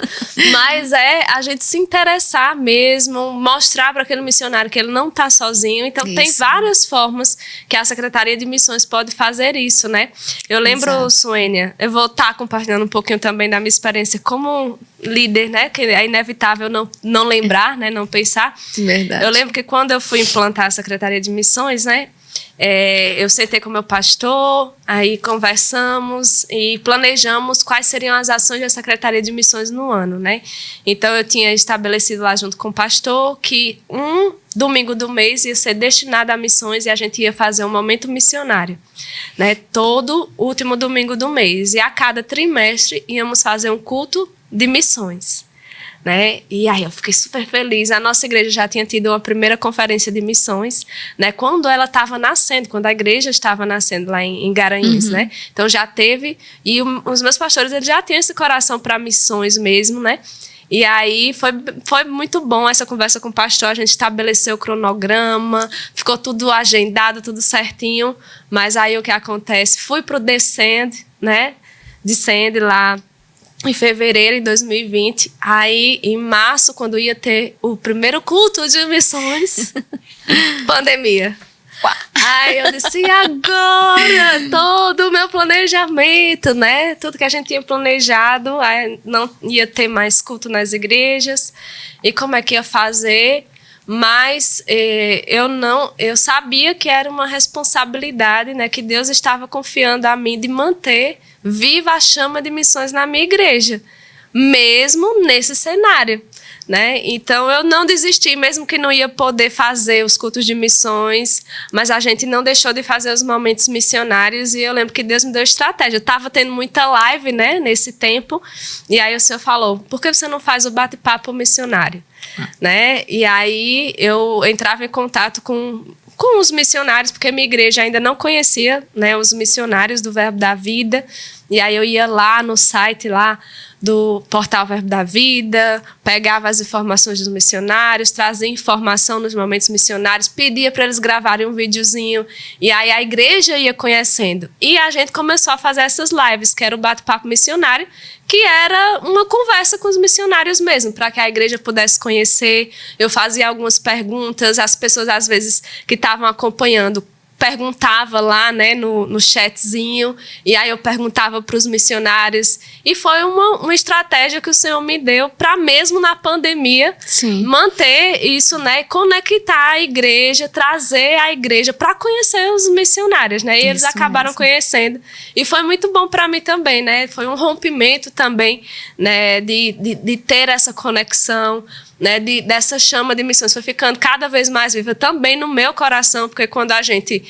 Mas é a gente se interessar mesmo, mostrar para aquele missionário que ele não está sozinho. Então, tem várias formas que a Secretaria de Missões pode fazer isso, né? Eu lembro, Suênia, eu vou estar compartilhando um pouquinho também da minha experiência como líder, né? Que é inevitável não lembrar, né? Não pensar. Verdade. Eu lembro que quando eu fui implantar a Secretaria de Missões, né? Eu sentei com o meu pastor, aí conversamos e planejamos quais seriam as ações da Secretaria de Missões no ano, né? Então, eu tinha estabelecido lá junto com o pastor que um domingo do mês ia ser destinado a missões e a gente ia fazer um momento missionário, né? Todo último domingo do mês. E a cada trimestre íamos fazer um culto de missões. né? E aí eu fiquei super feliz. A nossa igreja já tinha tido uma primeira conferência de missões, né? Quando ela estava nascendo, quando a igreja estava nascendo lá em Garanhuns, né? Então já teve, e os meus pastores, eles já tinham esse coração para missões mesmo, né? E aí foi muito bom essa conversa com o pastor, a gente estabeleceu o cronograma, ficou tudo agendado, tudo certinho, mas aí o que acontece? Fui pro Descend, né? Descend lá em fevereiro de 2020, aí em março, quando ia ter o primeiro culto de missões, pandemia. Aí eu disse, e agora? Todo o meu planejamento, né? Tudo que a gente tinha planejado, aí não ia ter mais culto nas igrejas. E como é que ia fazer? Mas eu sabia que era uma responsabilidade, né? Que Deus estava confiando a mim de manter viva a chama de missões na minha igreja, mesmo nesse cenário, né? Então eu não desisti, mesmo que não ia poder fazer os cultos de missões, mas a gente não deixou de fazer os momentos missionários, e eu lembro que Deus me deu estratégia. Eu estava tendo muita live, né, nesse tempo, e aí o Senhor falou, por que você não faz o bate-papo missionário? Né? E aí eu entrava em contato com os missionários, porque minha igreja ainda não conhecia, né, os missionários do Verbo da Vida, e aí eu ia lá no site lá do portal Verbo da Vida, pegava as informações dos missionários, trazia informação nos momentos missionários, pedia para eles gravarem um videozinho, e aí a igreja ia conhecendo. E a gente começou a fazer essas lives, que era o bate-papo missionário, que era uma conversa com os missionários mesmo, para que a igreja pudesse conhecer. Eu fazia algumas perguntas, as pessoas, às vezes, que estavam acompanhando, perguntava lá, né, no chatzinho, e aí eu perguntava para os missionários, e foi uma estratégia que o Senhor me deu para, mesmo na pandemia, sim, manter isso, né, conectar a igreja, trazer a igreja para conhecer os missionários, né, e eles acabaram conhecendo, e foi muito bom para mim também, né, foi um rompimento também, né, de ter essa conexão, né, dessa chama de missões, foi ficando cada vez mais viva também no meu coração, porque quando a gente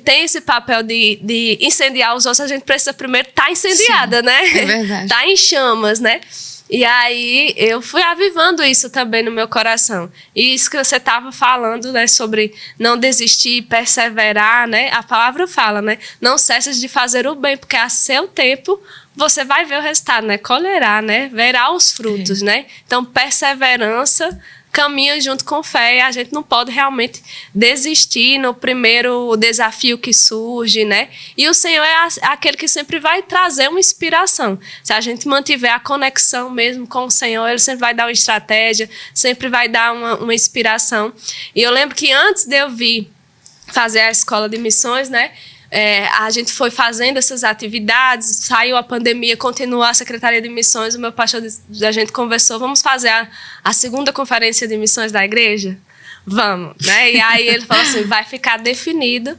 tem esse papel de incendiar os outros, a gente precisa primeiro estar incendiada, sim, né? É verdade. Tá em chamas, né? E aí eu fui avivando isso também no meu coração. E isso que você estava falando, né, sobre não desistir, perseverar, né? A palavra fala, né? Não cesses de fazer o bem, porque a seu tempo você vai ver o resultado, né? Colherá, né? Verá os frutos, né? Então, perseverança caminha junto com fé, e a gente não pode realmente desistir no primeiro desafio que surge, né? E o Senhor é aquele que sempre vai trazer uma inspiração. Se a gente mantiver a conexão mesmo com o Senhor, Ele sempre vai dar uma estratégia, sempre vai dar uma inspiração. E eu lembro que antes de eu vir fazer a escola de missões, né? A gente foi fazendo essas atividades, saiu a pandemia, continuou a Secretaria de Missões, o meu pastor, a gente conversou, vamos fazer a segunda conferência de missões da igreja? Vamos, né? E aí ele falou assim, vai ficar definido,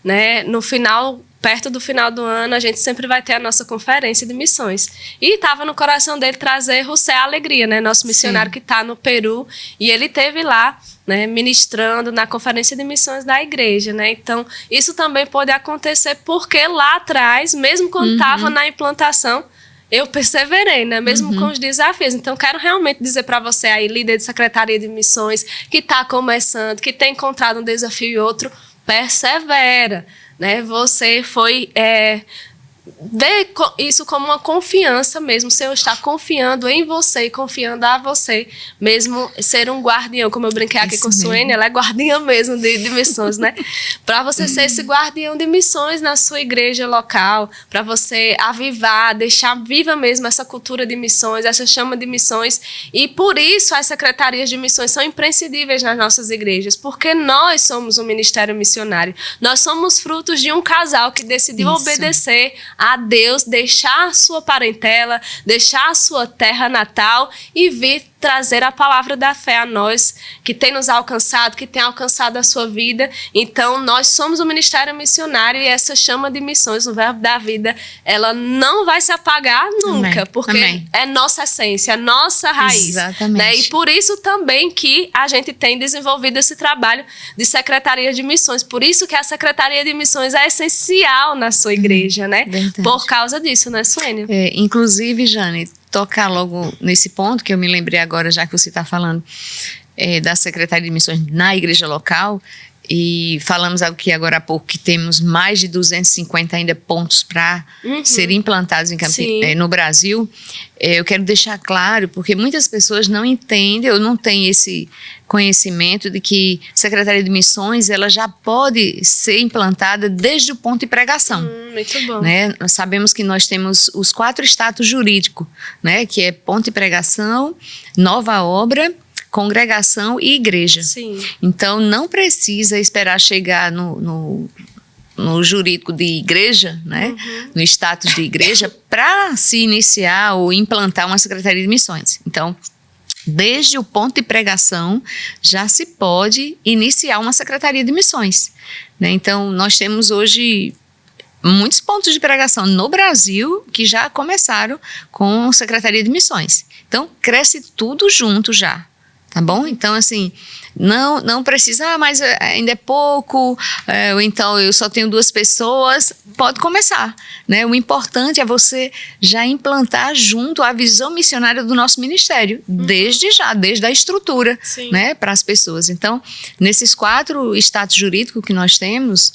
né? No final, perto do final do ano, a gente sempre vai ter a nossa conferência de missões. E estava no coração dele trazer José Alegria, né? Nosso missionário, sim, que está no Peru, e ele esteve lá, né, ministrando na conferência de missões da igreja, né? Então, isso também pode acontecer porque lá atrás, mesmo quando estava na implantação, eu perseverei, né? Mesmo com os desafios. Então, quero realmente dizer para você aí, líder de secretaria de missões, que está começando, que tem encontrado um desafio e outro, persevera, né? Você foi... Vê isso como uma confiança mesmo. O Senhor está confiando em você e confiando a você mesmo ser um guardião, como eu brinquei aqui com a Suene, ela é guardiã mesmo de missões, né? Para você ser esse guardião de missões na sua igreja local, para você avivar, deixar viva mesmo essa cultura de missões, essa chama de missões. E por isso as secretarias de missões são imprescindíveis nas nossas igrejas, porque nós somos um ministério missionário. Nós somos frutos de um casal que decidiu obedecer a Deus, deixar a sua parentela, deixar a sua terra natal e vir trazer a palavra da fé a nós, que tem nos alcançado, que tem alcançado a sua vida. Então, nós somos um ministério missionário, e essa chama de missões, o Verbo da Vida, ela não vai se apagar nunca, amém, porque amém, é nossa essência, nossa raiz. Exatamente. Né? E por isso também que a gente tem desenvolvido esse trabalho de secretaria de missões. Por isso que a secretaria de missões é essencial na sua igreja, né? Verdade. Verdade. por causa disso, né, Suênia? Inclusive, Jane, tocar logo nesse ponto que eu me lembrei agora, já que você está falando da Secretaria de Missões na igreja local, e falamos aqui agora há pouco que temos mais de 250 ainda pontos para serem implantados no Brasil. Eu quero deixar claro, porque muitas pessoas não entendem ou não têm esse conhecimento de que a Secretaria de Missões ela já pode ser implantada desde o ponto de pregação. Muito bom. Né? Nós sabemos que nós temos os 4 status jurídicos, né? Que é ponto de pregação, nova obra, congregação e igreja. Sim. Então, não precisa esperar chegar no jurídico de igreja, né? No status de igreja, para se iniciar ou implantar uma Secretaria de Missões. Então, desde o ponto de pregação, já se pode iniciar uma Secretaria de Missões, né? Então, nós temos hoje muitos pontos de pregação no Brasil que já começaram com Secretaria de Missões. Então, cresce tudo junto já. Tá bom? Então, assim, não precisa, mas ainda é pouco, ou então eu só tenho 2 pessoas, pode começar, né? O importante é você já implantar junto a visão missionária do nosso ministério, desde a estrutura, né, para as pessoas. Então, nesses 4 status jurídicos que nós temos,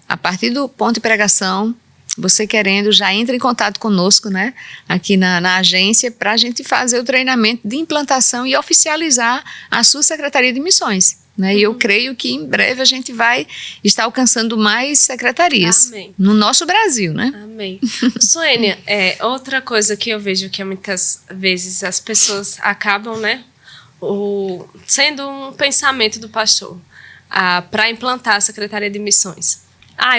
a partir do ponto de pregação, você querendo, já entra em contato conosco, né, aqui na agência, para a gente fazer o treinamento de implantação e oficializar a sua Secretaria de Missões. Né? E eu creio que em breve a gente vai estar alcançando mais secretarias. Amém. No nosso Brasil, né? Amém. Suênia, outra coisa que eu vejo que muitas vezes as pessoas acabam, né, sendo um pensamento do pastor para implantar a Secretaria de Missões.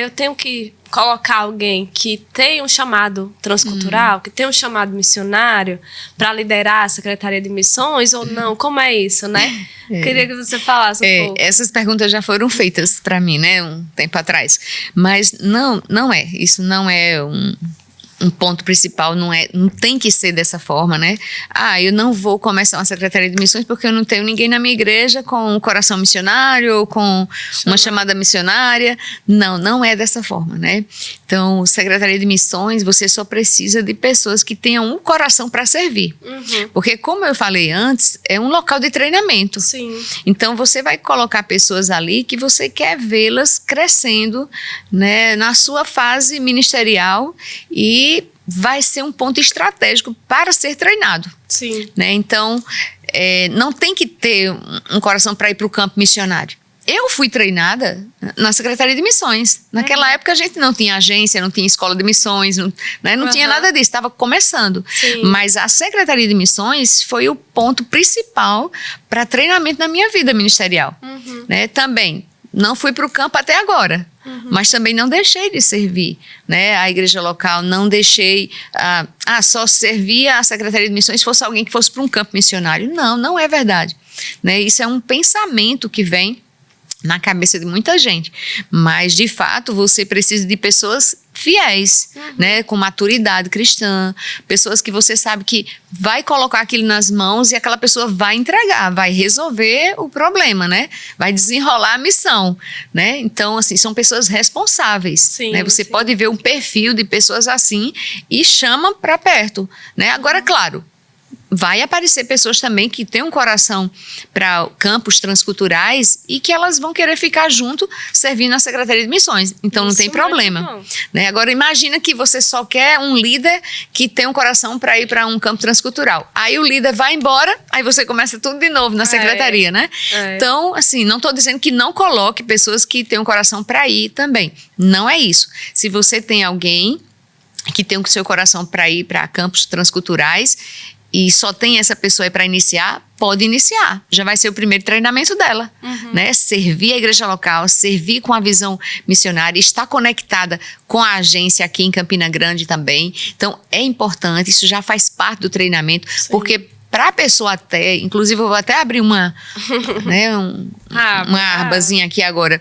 Eu tenho que colocar alguém que tem um chamado transcultural, que tem um chamado missionário para liderar a Secretaria de Missões ou não? Como é isso, né? Queria que você falasse um pouco. Essas perguntas já foram feitas para mim, né, um tempo atrás. Mas não é. Isso não é um ponto principal, não tem que ser dessa forma, né? Eu não vou começar uma Secretaria de Missões porque eu não tenho ninguém na minha igreja com um coração missionário ou com uma chamada missionária. Não é dessa forma, né? Então, Secretaria de Missões, você só precisa de pessoas que tenham um coração para servir. Porque, como eu falei antes, é um local de treinamento. Sim. Então, você vai colocar pessoas ali que você quer vê-las crescendo, né, na sua fase ministerial e vai ser um ponto estratégico para ser treinado. Sim. Né? Então, não tem que ter um coração para ir para o campo missionário. Eu fui treinada na Secretaria de Missões. Naquela época a gente não tinha agência, não tinha escola de missões, não tinha nada disso, estava começando. Sim. Mas a Secretaria de Missões foi o ponto principal para treinamento na minha vida ministerial. Né? Também não fui para o campo até agora. Mas também não deixei de servir, né, a igreja local, não deixei, só servia a Secretaria de Missões se fosse alguém que fosse para um campo missionário. Não é verdade. Né? Isso é um pensamento que vem na cabeça de muita gente, mas de fato você precisa de pessoas fiéis, né, com maturidade cristã, pessoas que você sabe que vai colocar aquilo nas mãos e aquela pessoa vai entregar, vai resolver o problema, né, vai desenrolar a missão, né, então assim, são pessoas responsáveis, sim, né, você sim. pode ver um perfil de pessoas assim e chama para perto, né, agora claro, vai aparecer pessoas também que têm um coração para campos transculturais e que elas vão querer ficar junto servindo a Secretaria de Missões. Então, não tem problema. Né? Agora, imagina que você só quer um líder que tem um coração para ir para um campo transcultural. Aí o líder vai embora, aí você começa tudo de novo na secretaria, né? Então, assim, não estou dizendo que não coloque pessoas que têm um coração para ir também. Não é isso. Se você tem alguém que tem o seu coração para ir para campos transculturais e só tem essa pessoa aí para iniciar, pode iniciar. Já vai ser o primeiro treinamento dela, né? Servir a igreja local, servir com a visão missionária, estar conectada com a agência aqui em Campina Grande também. Então, é importante, isso já faz parte do treinamento, porque para a pessoa até, inclusive eu vou até abrir uma uma abazinha aqui agora.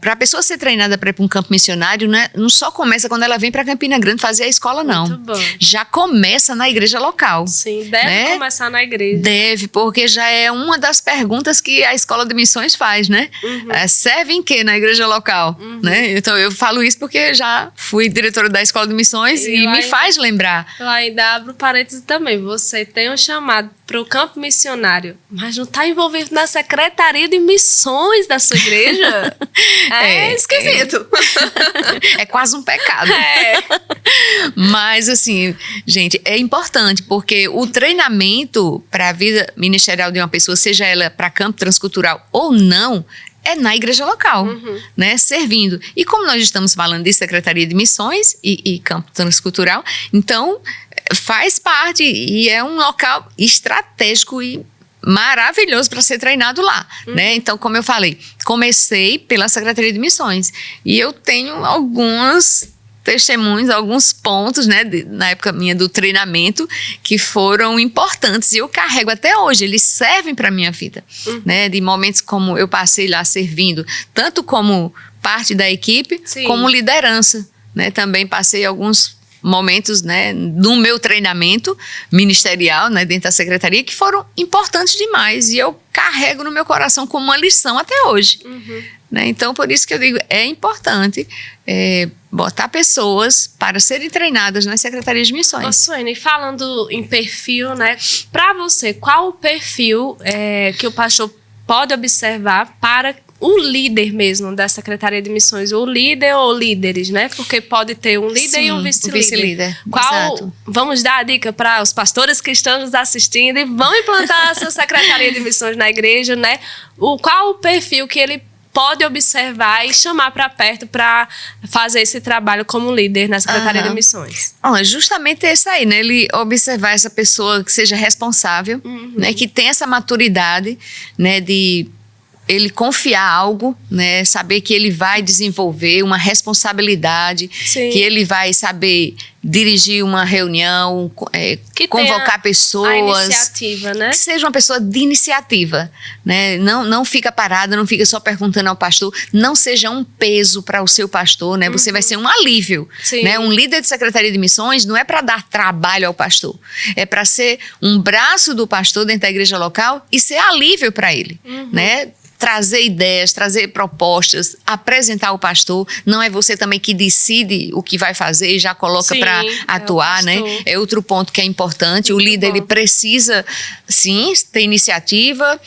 Para a pessoa ser treinada para ir para um campo missionário, né, não só começa quando ela vem para Campina Grande fazer a escola, não. Muito bom. Já começa na igreja local. Sim, deve começar na igreja. Deve, porque já é uma das perguntas que a escola de missões faz, né? Serve em quê na igreja local? Né? Então, eu falo isso porque já fui diretora da escola de missões e me faz lembrar. Eu ainda abro parênteses também. Você tem um chamado para o campo missionário, mas não está envolvido na secretaria de missões da sua igreja? É esquisito. É quase um pecado. Mas, assim, gente, é importante, porque o treinamento para a vida ministerial de uma pessoa, seja ela para campo transcultural ou não, é na igreja local, né, servindo. E como nós estamos falando de Secretaria de Missões e campo transcultural, então faz parte e é um local estratégico e maravilhoso para ser treinado lá, né? Então, como eu falei, comecei pela Secretaria de Missões e eu tenho alguns testemunhos, alguns pontos, né, na época minha do treinamento, que foram importantes e eu carrego até hoje, eles servem para a minha vida, né, de momentos como eu passei lá servindo, tanto como parte da equipe, como liderança, né, também passei alguns momentos, né, no meu treinamento ministerial, né, dentro da secretaria, que foram importantes demais e eu carrego no meu coração como uma lição até hoje. Né? Então, por isso que eu digo, é importante botar pessoas para serem treinadas nas secretarias de missões. Ô, Suene, falando em perfil, né, para você, qual o perfil que o pastor pode observar para o líder mesmo da Secretaria de Missões, o líder ou líderes, né? Porque pode ter um líder e um vice-líder. Exato. Vamos dar a dica para os pastores que estão nos assistindo e vão implantar a sua Secretaria de Missões na igreja, né? Qual o perfil que ele pode observar e chamar para perto para fazer esse trabalho como líder na Secretaria de Missões? Justamente esse aí, né? Ele observar essa pessoa que seja responsável, né? Que tenha essa maturidade, né? De ele confiar algo, né? Saber que ele vai desenvolver uma responsabilidade, que ele vai saber dirigir uma reunião, convocar pessoas. A iniciativa, né? Que seja uma pessoa de iniciativa, né? Não fica parada, não fica só perguntando ao pastor, não seja um peso para o seu pastor, né? Você vai ser um alívio, né? Um líder de secretaria de missões não é para dar trabalho ao pastor, é para ser um braço do pastor dentro da igreja local e ser alívio para ele, né? Trazer ideias, trazer propostas, apresentar ao pastor. Não é você também que decide o que vai fazer e já coloca para atuar, né? É outro ponto que é importante. O líder, ele precisa, sim, ter iniciativa,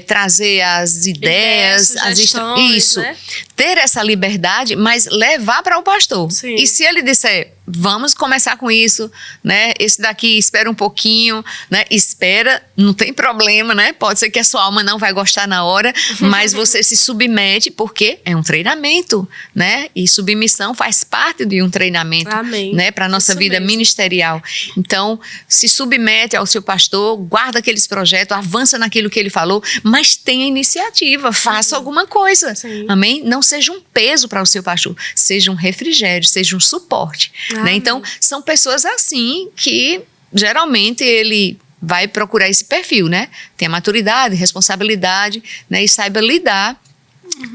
trazer as ideias, sugestões, né? Ter essa liberdade, mas levar para o pastor. Sim. E se ele disser, vamos começar com isso, né? Esse daqui espera um pouquinho, né? Espera, não tem problema, né? Pode ser que a sua alma não vai gostar na hora, mas você se submete porque é um treinamento, né? E submissão faz parte de um treinamento, né? Para a nossa vida ministerial. Então, se submete ao seu pastor, guarda aqueles projetos, avança naquilo que ele falou, mas tenha iniciativa, faça alguma coisa. Amém? Não seja um peso para o seu pastor, seja um refrigério, seja um suporte. Né? Então, são pessoas assim que geralmente ele vai procurar esse perfil, né? Tenha maturidade, responsabilidade, né? E saiba lidar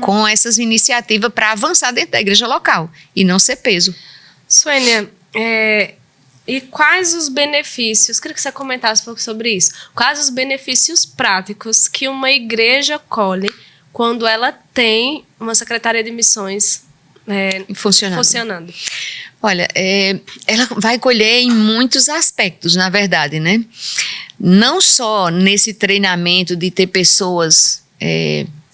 com essas iniciativas para avançar dentro da igreja local e não ser peso. Suênia, e quais os benefícios, queria que você comentasse um pouco sobre isso, quais os benefícios práticos que uma igreja colhe quando ela tem uma secretaria de missões funcionando? Olha, ela vai colher em muitos aspectos, na verdade, né? Não só nesse treinamento de ter pessoas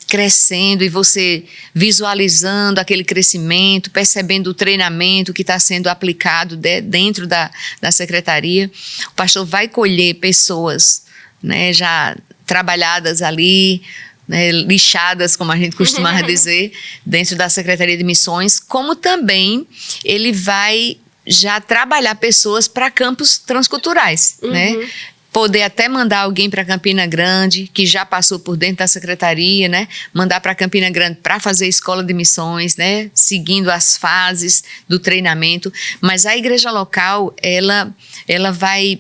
crescendo e você visualizando aquele crescimento, percebendo o treinamento que está sendo aplicado dentro da secretaria. O pastor vai colher pessoas, né, já trabalhadas ali, né, lixadas, como a gente costumava dizer, dentro da Secretaria de Missões, como também ele vai já trabalhar pessoas para campos transculturais, né? Poder até mandar alguém para Campina Grande, que já passou por dentro da secretaria, né? Mandar para Campina Grande para fazer escola de missões, né? Seguindo as fases do treinamento. Mas a igreja local, ela vai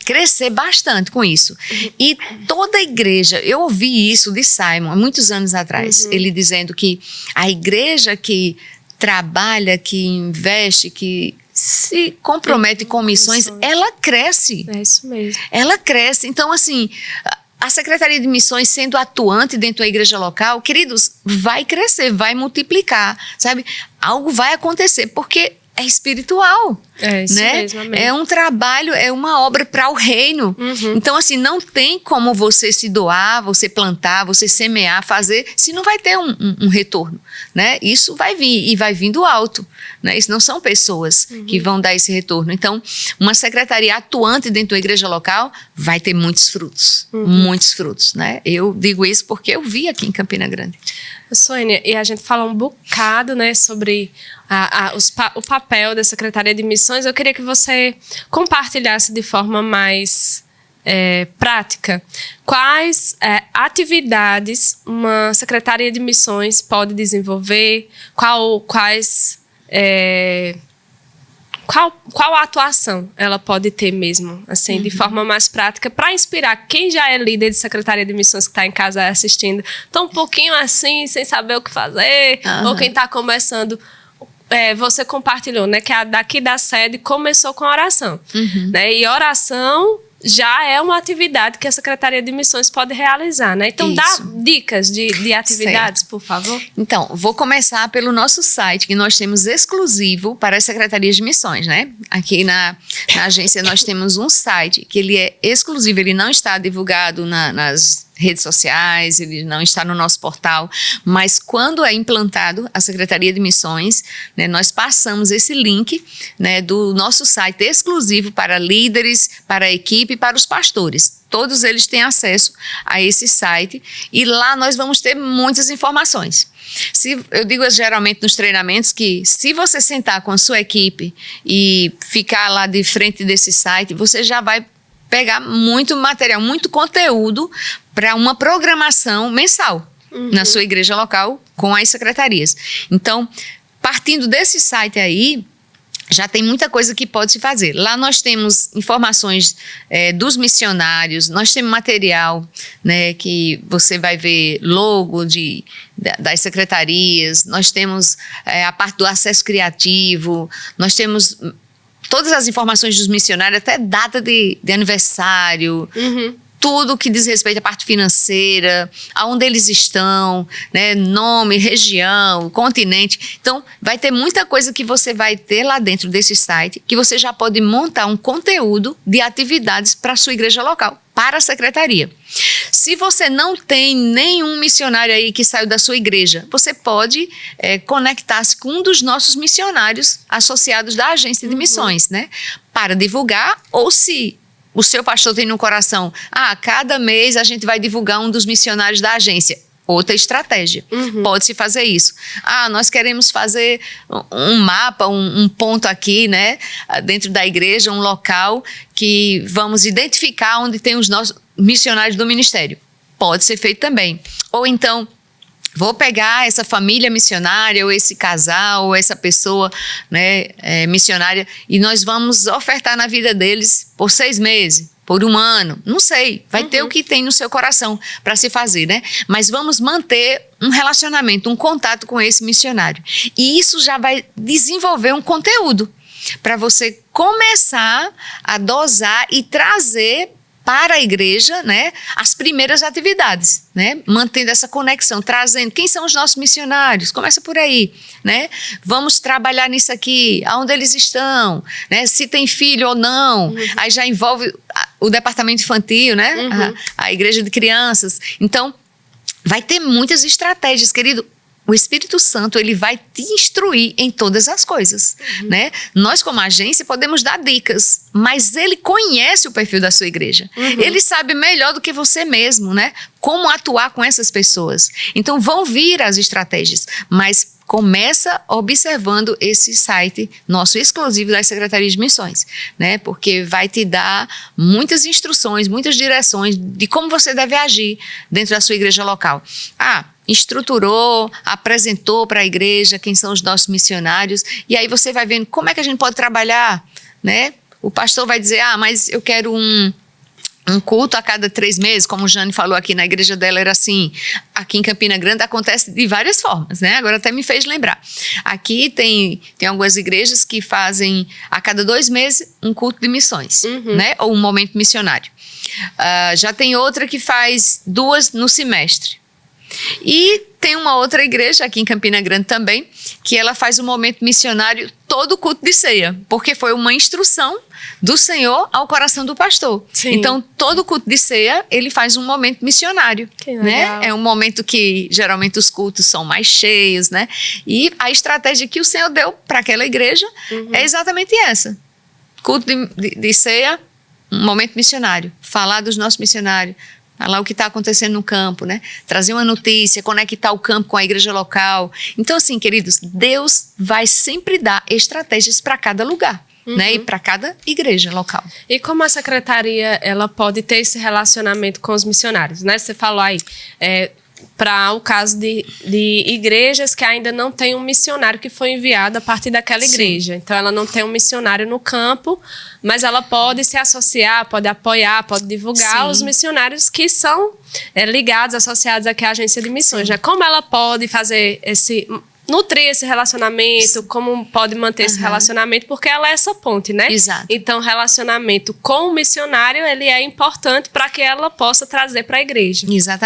crescer bastante com isso. E toda a igreja, eu ouvi isso de Simon há muitos anos atrás, ele dizendo que a igreja que trabalha, que investe, que se compromete com missões, ela cresce. É isso mesmo. Ela cresce. Então, assim, a Secretaria de Missões sendo atuante dentro da igreja local, queridos, vai crescer, vai multiplicar, sabe? Algo vai acontecer, porque é espiritual, é isso né? mesmo, amém. É um trabalho, é uma obra para o reino. Então, assim, não tem como você se doar, você plantar, você semear, fazer, se não vai ter um retorno, né? Isso vai vir, e vai vir do alto, né? Isso não são pessoas que vão dar esse retorno. Então, uma secretaria atuante dentro da igreja local vai ter muitos frutos, né? Eu digo isso porque eu vi aqui em Campina Grande. Sônia, e a gente fala um bocado, né, sobre o papel da Secretaria de Missões. Eu queria que você compartilhasse de forma mais prática quais atividades uma Secretaria de Missões pode desenvolver, qual atuação ela pode ter mesmo, assim, de forma mais prática, para inspirar quem já é líder de Secretaria de Missões que está em casa assistindo, tá um pouquinho assim, sem saber o que fazer, ou quem está começando. Você compartilhou, né, que daqui da sede começou com oração, né, e oração já é uma atividade que a Secretaria de Missões pode realizar, né? Então, dá dicas de atividades, por favor. Então, vou começar pelo nosso site, que nós temos exclusivo para as Secretarias de Missões, né? Aqui na agência nós temos um site que ele é exclusivo, ele não está divulgado nas redes sociais, ele não está no nosso portal, mas quando é implantado a Secretaria de Missões, né, nós passamos esse link, né, do nosso site exclusivo para líderes, para a equipe e para os pastores. Todos eles têm acesso a esse site e lá nós vamos ter muitas informações. Eu digo geralmente nos treinamentos que se você sentar com a sua equipe e ficar lá de frente desse site, você já vai pegar muito material, muito conteúdo para uma programação mensal na sua igreja local com as secretarias. Então, partindo desse site aí, já tem muita coisa que pode se fazer. Lá nós temos informações dos missionários, nós temos material, né, que você vai ver logo das secretarias, nós temos a parte do acesso criativo, nós temos todas as informações dos missionários, até data de aniversário, tudo que diz respeito à parte financeira, aonde eles estão, né, nome, região, continente. Então, vai ter muita coisa que você vai ter lá dentro desse site, que você já pode montar um conteúdo de atividades para a sua igreja local, para a secretaria. Se você não tem nenhum missionário aí que saiu da sua igreja, você pode conectar-se com um dos nossos missionários associados da agência de missões, né? Para divulgar, ou se o seu pastor tem no coração, cada mês a gente vai divulgar um dos missionários da agência. Outra estratégia. Pode-se fazer isso. Nós queremos fazer um mapa, um ponto aqui, né? Dentro da igreja, um local que vamos identificar onde tem os nossos missionários do ministério. Pode ser feito também. Ou então, vou pegar essa família missionária, ou esse casal, ou essa pessoa, né, missionária, e nós vamos ofertar na vida deles por 6 meses, por 1 ano, não sei, vai ter o que tem no seu coração para se fazer, né? Mas vamos manter um relacionamento, um contato com esse missionário. E isso já vai desenvolver um conteúdo para você começar a dosar e trazer para a igreja, né, as primeiras atividades, né, mantendo essa conexão, trazendo quem são os nossos missionários, começa por aí, né, vamos trabalhar nisso aqui, aonde eles estão, né, se tem filho ou não, aí já envolve o departamento infantil, né, a igreja de crianças. Então, vai ter muitas estratégias, querido. O Espírito Santo, ele vai te instruir em todas as coisas, né? Nós, como agência, podemos dar dicas, mas ele conhece o perfil da sua igreja. Ele sabe melhor do que você mesmo, né? Como atuar com essas pessoas. Então, vão vir as estratégias, mas começa observando esse site nosso exclusivo das Secretarias de Missões, né? Porque vai te dar muitas instruções, muitas direções de como você deve agir dentro da sua igreja local. Estruturou, apresentou para a igreja quem são os nossos missionários, e aí você vai vendo como é que a gente pode trabalhar, né? o pastor vai dizer, mas eu quero um culto a cada 3 meses, como o Jane falou aqui na igreja dela, era assim. Aqui em Campina Grande acontece de várias formas, né? Agora até me fez lembrar. Aqui tem algumas igrejas que fazem a cada 2 meses um culto de missões, né? Ou um momento missionário. Já tem outra que faz 2 no semestre. E tem uma outra igreja aqui em Campina Grande também, que ela faz um momento missionário todo culto de ceia, porque foi uma instrução do Senhor ao coração do pastor. Sim. Então, todo culto de ceia, ele faz um momento missionário, né? É um momento que, geralmente, os cultos são mais cheios, né? E a estratégia que o Senhor deu para aquela igreja é exatamente essa. Culto de ceia, um momento missionário. Falar dos nossos missionários, falar o que está acontecendo no campo, né? Trazer uma notícia, conectar o campo com a igreja local. Então, assim, queridos, Deus vai sempre dar estratégias para cada lugar. Né, e para cada igreja local. E como a secretaria ela pode ter esse relacionamento com os missionários, né? Você falou aí, para o caso de igrejas que ainda não tem um missionário que foi enviado a partir daquela igreja. Então, ela não tem um missionário no campo, mas ela pode se associar, pode apoiar, pode divulgar os missionários que são ligados, associados aqui à agência de missões. Né? Como ela pode fazer nutrir esse relacionamento, como pode manter esse relacionamento, porque ela é essa ponte, né? Exato. Então, o relacionamento com o missionário, ele é importante para que ela possa trazer para a igreja. Da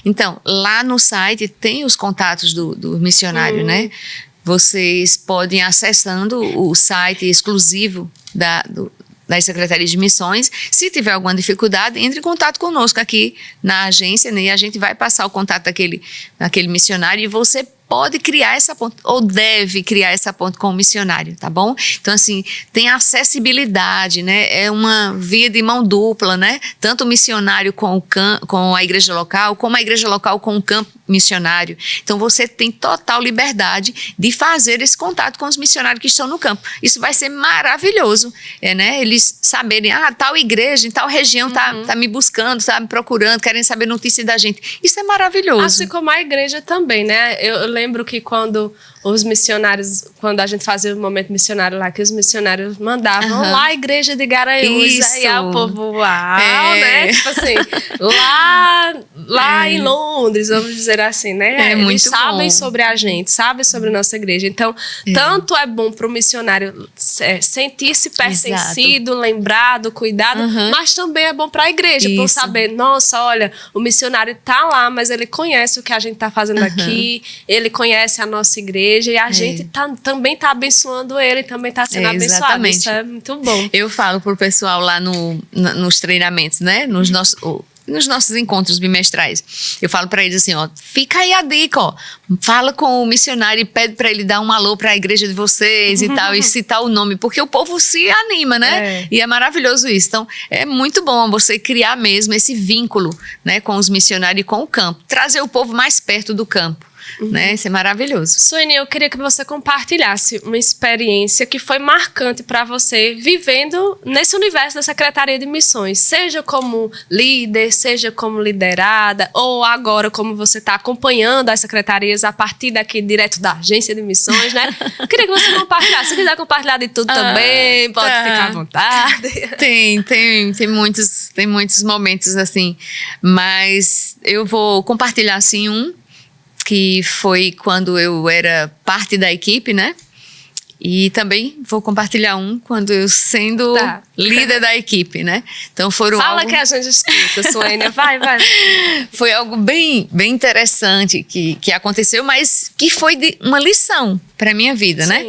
Então, lá no site tem os contatos do missionário, né? Vocês podem, acessando o site exclusivo das Secretarias de Missões, se tiver alguma dificuldade, entre em contato conosco aqui na agência, né? E a gente vai passar o contato daquele missionário e você pode criar essa ponte, ou deve criar essa ponte com o missionário, tá bom? Então, assim, tem acessibilidade, né? É uma via de mão dupla, né? Tanto o missionário com a igreja local, como a igreja local com o campo missionário. Então, você tem total liberdade de fazer esse contato com os missionários que estão no campo. Isso vai ser maravilhoso, né? Eles saberem, tal igreja em tal região tá me buscando, tá me procurando, querem saber notícia da gente. Isso é maravilhoso. Assim como a igreja também, né? Eu lembro que quando os missionários, quando a gente fazia o momento missionário lá, que os missionários mandavam lá a igreja de Garanhuns, aí o povo, né? Tipo assim, lá em Londres, vamos dizer assim, né? Eles muito sabem bom. sobre a gente, sabem sobre a nossa igreja. Então, tanto é bom para o missionário sentir-se pertencido, lembrado, cuidado, mas também é bom para a igreja, por saber, nossa, olha, o missionário tá lá, mas ele conhece o que a gente tá fazendo aqui, ele conhece a nossa igreja, e a gente também está abençoando ele, também está sendo abençoado. Exatamente. Isso é muito bom. Eu falo pro pessoal lá nos treinamentos, né? Nos nossos encontros bimestrais. Eu falo para eles assim, fica aí a dica, fala com o missionário e pede para ele dar um alô para a igreja de vocês e tal, e citar o nome, porque o povo se anima, né? E é maravilhoso isso. Então, é muito bom você criar mesmo esse vínculo, né, com os missionários e com o campo, trazer o povo mais perto do campo. Né? Isso é maravilhoso. Suene, eu queria que você compartilhasse uma experiência que foi marcante para você vivendo nesse universo da Secretaria de Missões, seja como líder, seja como liderada, ou agora como você está acompanhando as secretarias a partir daqui, direto da agência de missões, né? Eu queria que você compartilhasse. Se quiser compartilhar de tudo também, pode ficar à vontade. Tem muitos momentos assim, mas eu vou compartilhar assim que foi quando eu era parte da equipe, né? E também vou compartilhar quando eu sendo líder da equipe, né? Então Fala que a gente escuta, Suene. Vai. Foi algo bem interessante que aconteceu, mas que foi uma lição para minha vida, né?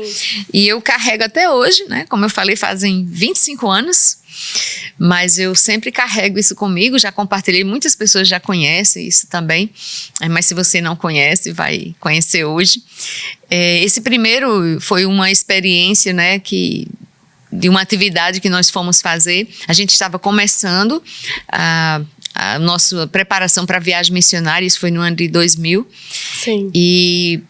E eu carrego até hoje, né? Como eu falei, fazem 25 anos. Mas eu sempre carrego isso comigo, já compartilhei, muitas pessoas já conhecem isso também, mas se você não conhece, vai conhecer hoje. Esse primeiro foi uma experiência, né, de uma atividade que nós fomos fazer. A gente estava começando a nossa preparação para a viagem missionária, isso foi no ano de 2000. Sim. E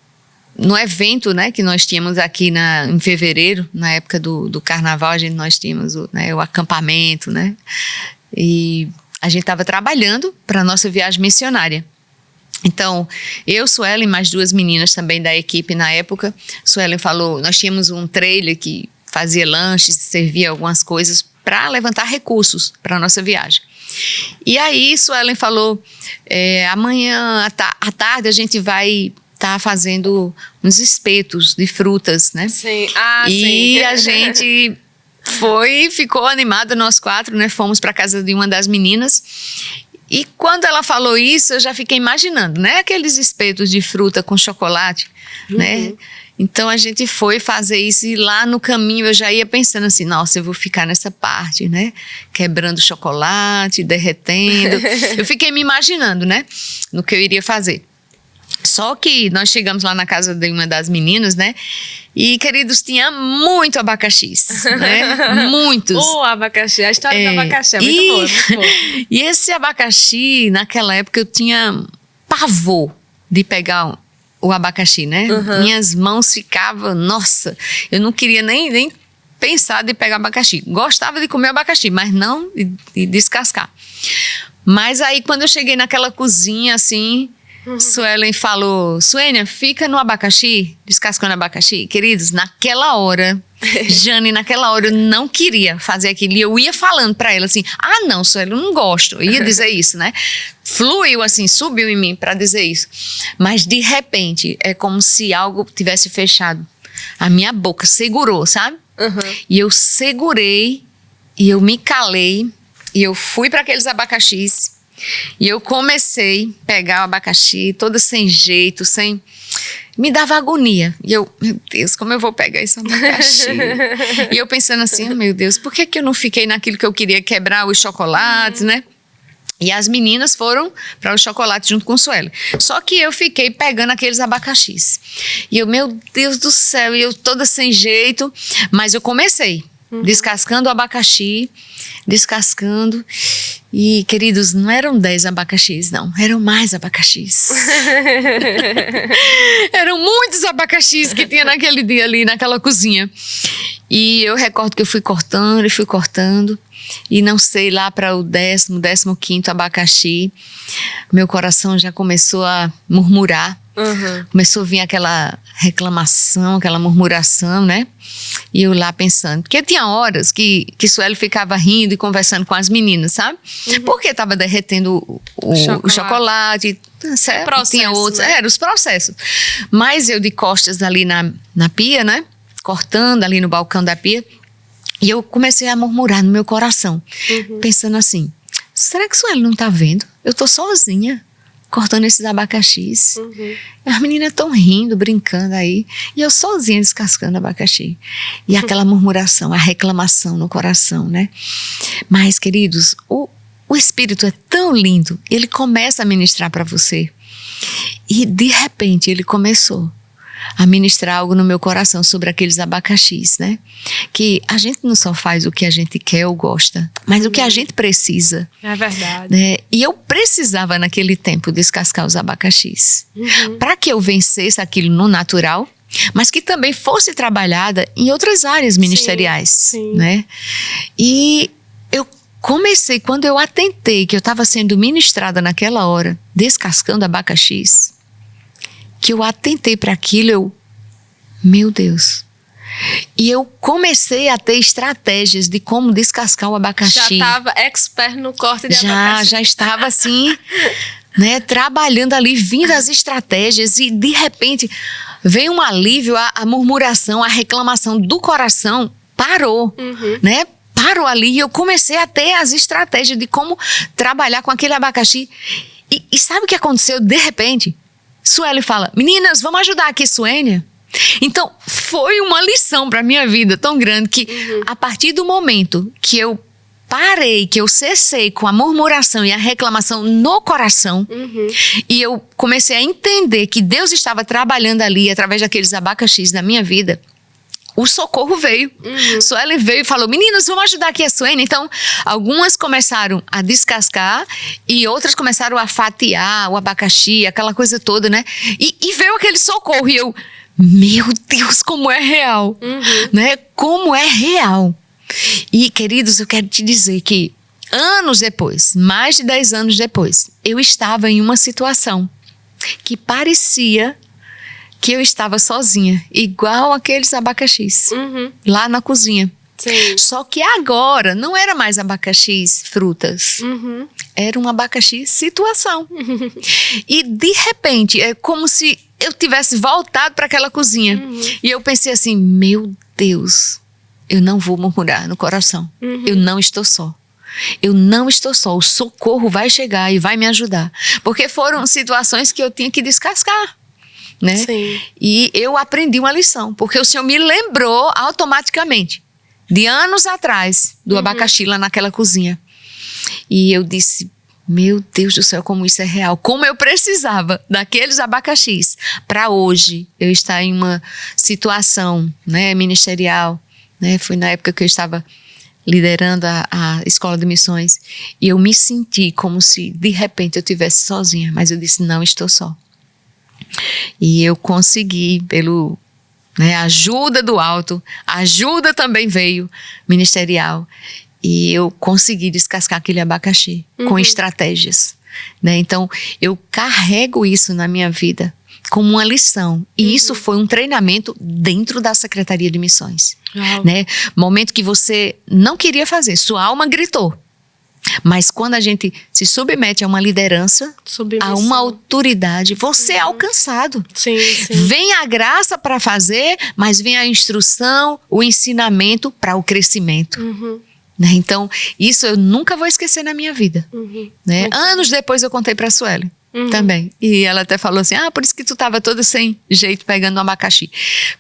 no evento, né, que nós tínhamos aqui em fevereiro, na época do carnaval, nós tínhamos o acampamento, né, e a gente estava trabalhando para a nossa viagem missionária. Então, Suelen e mais 2 meninas também da equipe na época. Suelen falou, nós tínhamos um trailer que fazia lanches, servia algumas coisas para levantar recursos para a nossa viagem. E aí, Suelen falou, amanhã à tarde a gente vai estar fazendo uns espetos de frutas, né? Sim. E a gente ficou animado, nós 4, né? Fomos para casa de uma das meninas. E quando ela falou isso, eu já fiquei imaginando, né? Aqueles espetos de fruta com chocolate, né? Então a gente foi fazer isso e lá no caminho eu já ia pensando assim, nossa, eu vou ficar nessa parte, né? Quebrando chocolate, derretendo. Eu fiquei me imaginando, né? No que eu iria fazer. Só que nós chegamos lá na casa de uma das meninas, né? E, queridos, tinha muito abacaxis, né? Muitos. O abacaxi, a história do abacaxi é muito boa, muito boa. E esse abacaxi, naquela época, eu tinha pavor de pegar o abacaxi, né? Minhas mãos ficavam, nossa, eu não queria nem pensar de pegar abacaxi. Gostava de comer abacaxi, mas não de descascar. Mas aí, quando eu cheguei naquela cozinha, assim... Suelen falou, Suênia, fica no abacaxi, descascando abacaxi. Queridos, naquela hora, Jane, naquela hora eu não queria fazer aquilo. E eu ia falando pra ela assim, não, Suelen, eu não gosto. Eu ia dizer isso, né? Fluiu assim, subiu em mim pra dizer isso. Mas de repente, é como se algo tivesse fechado. A minha boca segurou, sabe? E eu segurei, e eu me calei, e eu fui para aqueles abacaxis. E eu comecei a pegar o abacaxi, toda sem jeito, me dava agonia. E eu, meu Deus, como eu vou pegar esse abacaxi? E eu pensando assim, meu Deus, por que eu não fiquei naquilo que eu queria, quebrar os chocolates, né? E as meninas foram para o chocolate junto com o Sueli. Só que eu fiquei pegando aqueles abacaxis. E eu, meu Deus do céu, e eu toda sem jeito, mas eu comecei. Descascando o abacaxi, descascando. E, queridos, não eram 10 abacaxis, não. Eram mais abacaxis. Eram muitos abacaxis que tinha naquele dia ali, naquela cozinha. E eu recordo que eu fui cortando e fui cortando. E não sei, lá para o 15º abacaxi, meu coração já começou a murmurar. Começou a vir aquela reclamação, aquela murmuração, né? E eu lá pensando. Porque tinha horas que Sueli ficava rindo e conversando com as meninas, sabe? Porque estava derretendo o chocolate. Processo, tinha outros. né? Eram os processos. Mas eu de costas ali na pia, né? Cortando ali no balcão da pia. E eu comecei a murmurar no meu coração. Pensando assim, será que Sueli não tá vendo? Eu tô sozinha. Cortando esses abacaxis. As meninas estão rindo, brincando aí. E eu sozinha descascando abacaxi. E aquela murmuração, a reclamação no coração, né? Mas, queridos, o Espírito é tão lindo. Ele começa a ministrar para você. E, de repente, ele começou a ministrar algo no meu coração sobre aqueles abacaxis, né? Que a gente não só faz o que a gente quer ou gosta, mas o que a gente precisa. É verdade. Né? E eu precisava naquele tempo descascar os abacaxis. Para que eu vencesse aquilo no natural, mas que também fosse trabalhada em outras áreas ministeriais. Sim. Né? E eu comecei, quando eu atentei que eu estava sendo ministrada naquela hora, descascando abacaxis, que eu atentei para aquilo, meu Deus. E eu comecei a ter estratégias de como descascar o abacaxi. Já estava expert no corte de abacaxi. Já estava assim, né, trabalhando ali, vindo as estratégias e de repente veio um alívio, a murmuração, a reclamação do coração parou, né? Parou ali e eu comecei a ter as estratégias de como trabalhar com aquele abacaxi. E sabe o que aconteceu de repente? Sueli fala, meninas, vamos ajudar aqui, Suênia? Então, foi uma lição para a minha vida tão grande que a partir do momento que eu parei, que eu cessei com a murmuração e a reclamação no coração e eu comecei a entender que Deus estava trabalhando ali através daqueles abacaxis na minha vida, o socorro veio. Sueli veio e falou, meninas, vamos ajudar aqui a Suênia. Então, algumas começaram a descascar e outras começaram a fatiar o abacaxi, aquela coisa toda, né? E veio aquele socorro e eu, meu Deus, como é real, né? Como é real. E, queridos, eu quero te dizer que anos depois, mais de 10 anos depois, eu estava em uma situação que parecia que eu estava sozinha, igual aqueles abacaxis, lá na cozinha. Sim. Só que agora não era mais abacaxis frutas, era um abacaxi situação. E de repente, é como se eu tivesse voltado para aquela cozinha. E eu pensei assim, meu Deus, eu não vou murmurar no coração, eu não estou só. Eu não estou só, o socorro vai chegar e vai me ajudar. Porque foram situações que eu tinha que descascar, né? Sim. E eu aprendi uma lição, porque o Senhor me lembrou automaticamente de anos atrás, do abacaxi lá naquela cozinha. E eu disse, meu Deus do céu, como isso é real. Como eu precisava daqueles abacaxis para hoje eu estar em uma situação, né, ministerial. Né? Foi na época que eu estava liderando a escola de missões. E eu me senti como se de repente eu estivesse sozinha. Mas eu disse, não estou só. E eu consegui, pelo... a ajuda do alto, a ajuda também veio ministerial, e eu consegui descascar aquele abacaxi com estratégias, né? Então eu carrego isso na minha vida como uma lição, e isso foi um treinamento dentro da Secretaria de Missões, né? Momento que você não queria fazer, sua alma gritou. Mas quando a gente se submete a uma liderança, a uma autoridade, você é alcançado. Sim. Vem a graça para fazer, mas vem a instrução, o ensinamento para o crescimento. Né? Então, isso eu nunca vou esquecer na minha vida. Né? Anos depois eu contei para a Sueli também. E ela até falou assim, por isso que tu estava toda sem jeito pegando um abacaxi.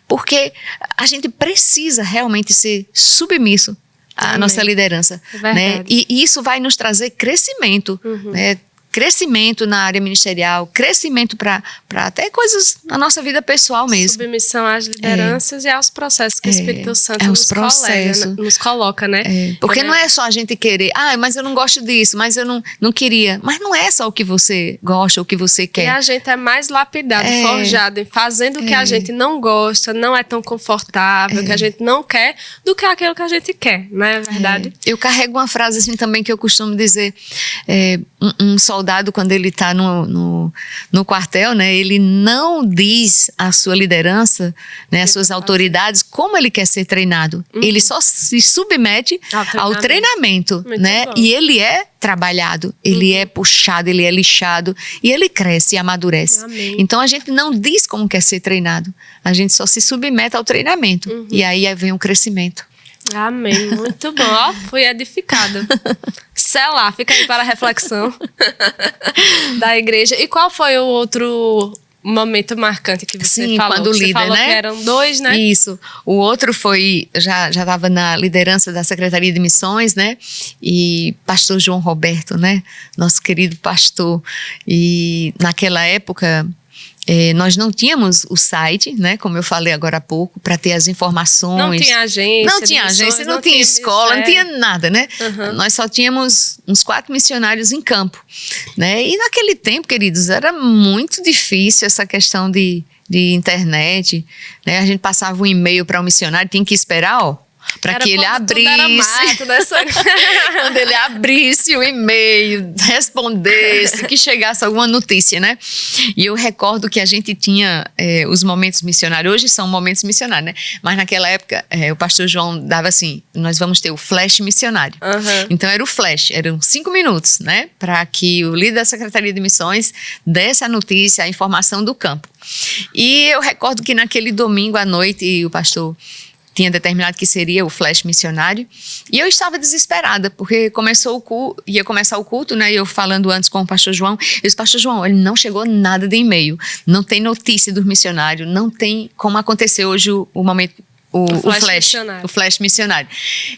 Porque a gente precisa realmente ser submisso a nossa liderança, né? E isso vai nos trazer crescimento, né? Crescimento na área ministerial, crescimento para até coisas na nossa vida pessoal mesmo. Submissão às lideranças e aos processos que o Espírito Santo nos coloca, né? Porque não é só a gente querer, mas eu não gosto disso, mas eu não queria. Mas não é só o que você gosta, o que você quer. E a gente é mais lapidado, forjado, fazendo o que a gente não gosta, não é tão confortável, que a gente não quer, do que aquilo que a gente quer, não é verdade? Eu carrego uma frase assim também que eu costumo dizer, um soldado, quando ele está no quartel, né, ele não diz à sua liderança, né, às suas autoridades, como ele quer ser treinado. Ele só se submete ao treinamento, né? E ele é trabalhado, ele é puxado, ele é lixado, e ele cresce e amadurece. Então a gente não diz como quer ser treinado, a gente só se submete ao treinamento. E aí vem o crescimento. Amém, muito bom. Fui edificada. Selah, fica aí para a reflexão da igreja. E qual foi o outro momento marcante que você falou? Quando você líder, falou né? Que eram 2, né? Isso. O outro foi, já estava na liderança da Secretaria de Missões, né? E pastor João Roberto, né? Nosso querido pastor. E naquela época... nós não tínhamos o site, né, como eu falei agora há pouco, para ter as informações. Não tinha agência. Não tinha escola, não tinha nada, né? Nós só tínhamos uns 4 missionários em campo, né? E naquele tempo, queridos, era muito difícil essa questão de internet, né? A gente passava um e-mail para um missionário, tinha que esperar, para que ele abrisse. Quando ele abrisse o e-mail, respondesse, que chegasse alguma notícia, né? E eu recordo que a gente tinha os momentos missionários. Hoje são momentos missionários, né? Mas naquela época, o pastor João dava assim, nós vamos ter o flash missionário. Então era o flash, eram 5 minutos, né? Para que o líder da Secretaria de Missões desse a notícia, a informação do campo. E eu recordo que naquele domingo à noite, o pastor tinha determinado que seria o flash missionário, e eu estava desesperada, porque ia começar o culto, né, e eu falando antes com o pastor João, eu disse, pastor João, ele não chegou nada de e-mail, não tem notícia do missionário, não tem como acontecer hoje o momento, o flash missionário.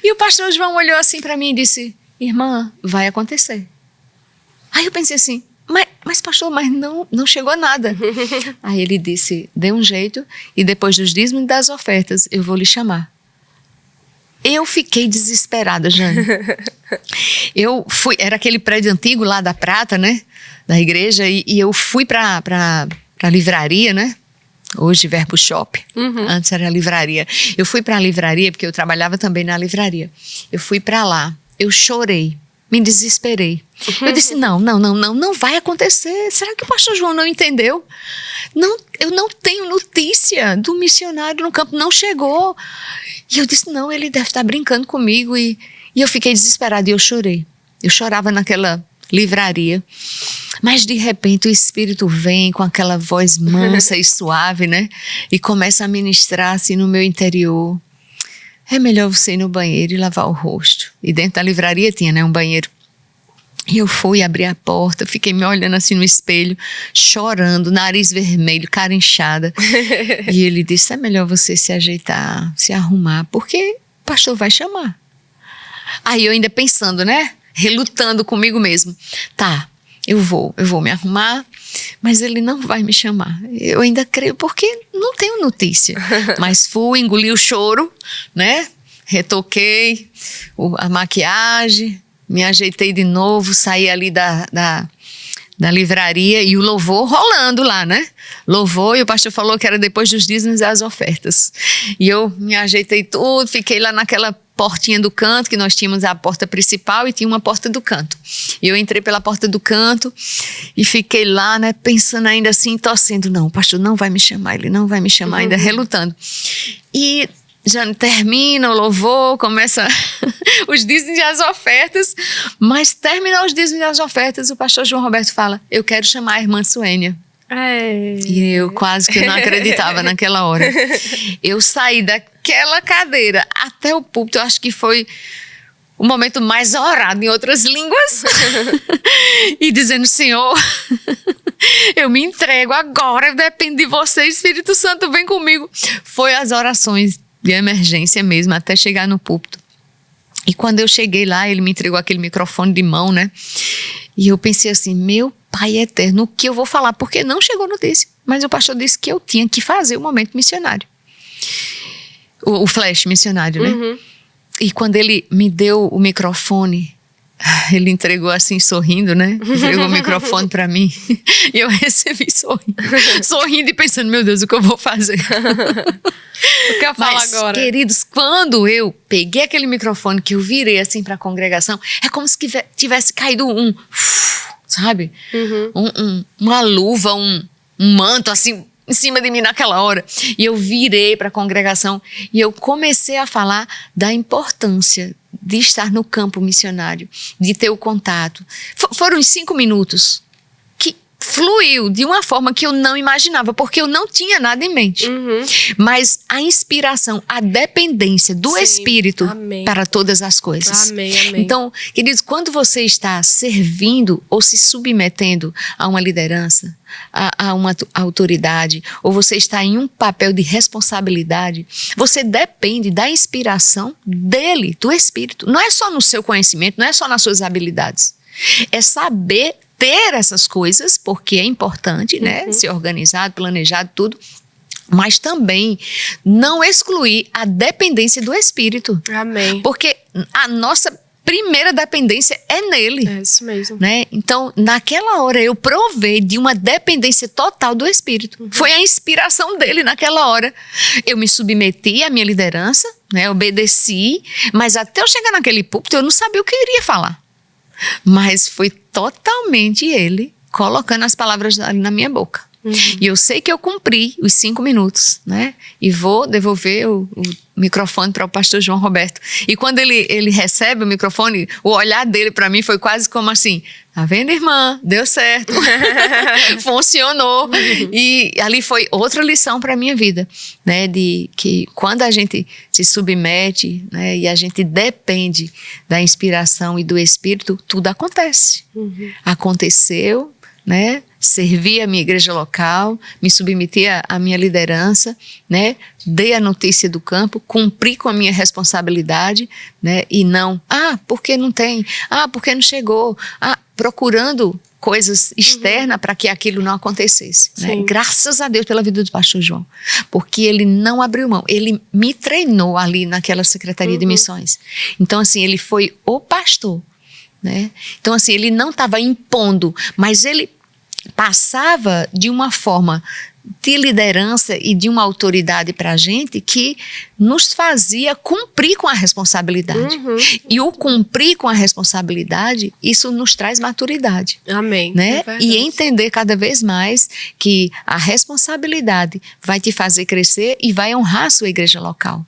E o pastor João olhou assim para mim e disse, irmã, vai acontecer. Aí eu pensei assim, mas pastor, mas não chegou nada. Aí ele disse, dê um jeito e depois dos dízimos e das ofertas eu vou lhe chamar. Eu fiquei desesperada, Jane. Era aquele prédio antigo lá da Prata, né, da igreja, e eu fui para a livraria, né, hoje Verbo Shop, antes era a livraria. Eu fui para a livraria porque eu trabalhava também na livraria. Eu fui para lá, eu chorei. me desesperei. Eu disse, não vai acontecer. Será que o pastor João não entendeu? Não, eu não tenho notícia do missionário no campo, não chegou. E eu disse, não, ele deve estar brincando comigo. E eu fiquei desesperada e eu chorei. Eu chorava naquela livraria. Mas de repente o Espírito vem com aquela voz mansa e suave, né? E começa a ministrar assim no meu interior. É melhor você ir no banheiro e lavar o rosto. E dentro da livraria tinha, né, um banheiro. E eu fui abrir a porta, fiquei me olhando assim no espelho, chorando, nariz vermelho, cara inchada. E ele disse, é melhor você se ajeitar, se arrumar, porque o pastor vai chamar. Aí eu ainda pensando, né, relutando comigo mesmo. Tá, eu vou me arrumar, mas ele não vai me chamar. Eu ainda creio, porque não tenho notícia. Mas fui, engoli o choro, né, retoquei a maquiagem, me ajeitei de novo, saí ali da livraria e o louvor rolando lá, né? Louvor, e o pastor falou que era depois dos dízimos e as ofertas. E eu me ajeitei tudo, fiquei lá naquela portinha do canto, que nós tínhamos a porta principal e tinha uma porta do canto. E eu entrei pela porta do canto e fiquei lá, né, pensando ainda assim, torcendo. Não, o pastor não vai me chamar, ele não vai me chamar, ainda relutando. E já termina o louvor, começa os dízimos e as ofertas, mas terminou os dízimos e as ofertas, o pastor João Roberto fala, eu quero chamar a irmã Suênia. E eu quase que não acreditava naquela hora. Eu saí daquela cadeira até o púlpito, eu acho que foi o momento mais orado em outras línguas, e dizendo, Senhor, eu me entrego agora, eu dependo de você, Espírito Santo, vem comigo. Foi as orações de emergência mesmo, até chegar no púlpito. E quando eu cheguei lá, ele me entregou aquele microfone de mão, né? E eu pensei assim, meu Pai eterno, o que eu vou falar? Porque não chegou notícia. Mas o pastor disse que eu tinha que fazer o momento missionário. O flash missionário, né? E quando ele me deu o microfone, ele entregou assim, sorrindo, né? Entregou o microfone para mim. E eu recebi sorrindo e pensando, meu Deus, o que eu vou fazer? O que eu falo agora? Queridos, quando eu peguei aquele microfone, que eu virei assim para a congregação, é como se tivesse caído sabe? Uma luva, um manto assim em cima de mim naquela hora. E eu virei para a congregação e eu comecei a falar da importância de estar no campo missionário, de ter o contato. Foram uns 5 minutos que fluiu de uma forma que eu não imaginava, porque eu não tinha nada em mente. Mas a inspiração, a dependência do Espírito para todas as coisas. Amém. Então, queridos, quando você está servindo ou se submetendo a uma liderança, a uma autoridade, ou você está em um papel de responsabilidade, você depende da inspiração dele, do Espírito. Não é só no seu conhecimento, não é só nas suas habilidades. É saber ter essas coisas, porque é importante, né? Ser organizado, planejado, tudo. Mas também não excluir a dependência do Espírito. Amém. Porque a nossa primeira dependência é nele. É isso mesmo. Né? Então, naquela hora, eu provei de uma dependência total do Espírito. Foi a inspiração dele naquela hora. Eu me submeti à minha liderança, né? Obedeci, mas até eu chegar naquele púlpito, eu não sabia o que eu iria falar. Mas foi totalmente ele colocando as palavras na minha boca. E eu sei que eu cumpri os 5 minutos, né? E vou devolver o microfone para o pastor João Roberto. E quando ele recebe o microfone, o olhar dele para mim foi quase como assim, tá vendo, irmã? Deu certo. Funcionou. E ali foi outra lição para a minha vida, né? De que quando a gente se submete, né? E a gente depende da inspiração e do Espírito, tudo acontece. Aconteceu, né? Servi a minha igreja local, me submeti à minha liderança, né? Dei a notícia do campo, cumpri com a minha responsabilidade, né? E não, porque não tem, porque não chegou, procurando coisas externas para que aquilo não acontecesse. Né? Graças a Deus pela vida do pastor João, porque ele não abriu mão, ele me treinou ali naquela Secretaria de Missões. Então, assim, ele foi o pastor, né? Então, assim, ele não estava impondo, mas ele passava de uma forma de liderança e de uma autoridade para a gente que nos fazia cumprir com a responsabilidade. E o cumprir com a responsabilidade, isso nos traz maturidade. Amém. Né? E entender cada vez mais que a responsabilidade vai te fazer crescer e vai honrar a sua igreja local.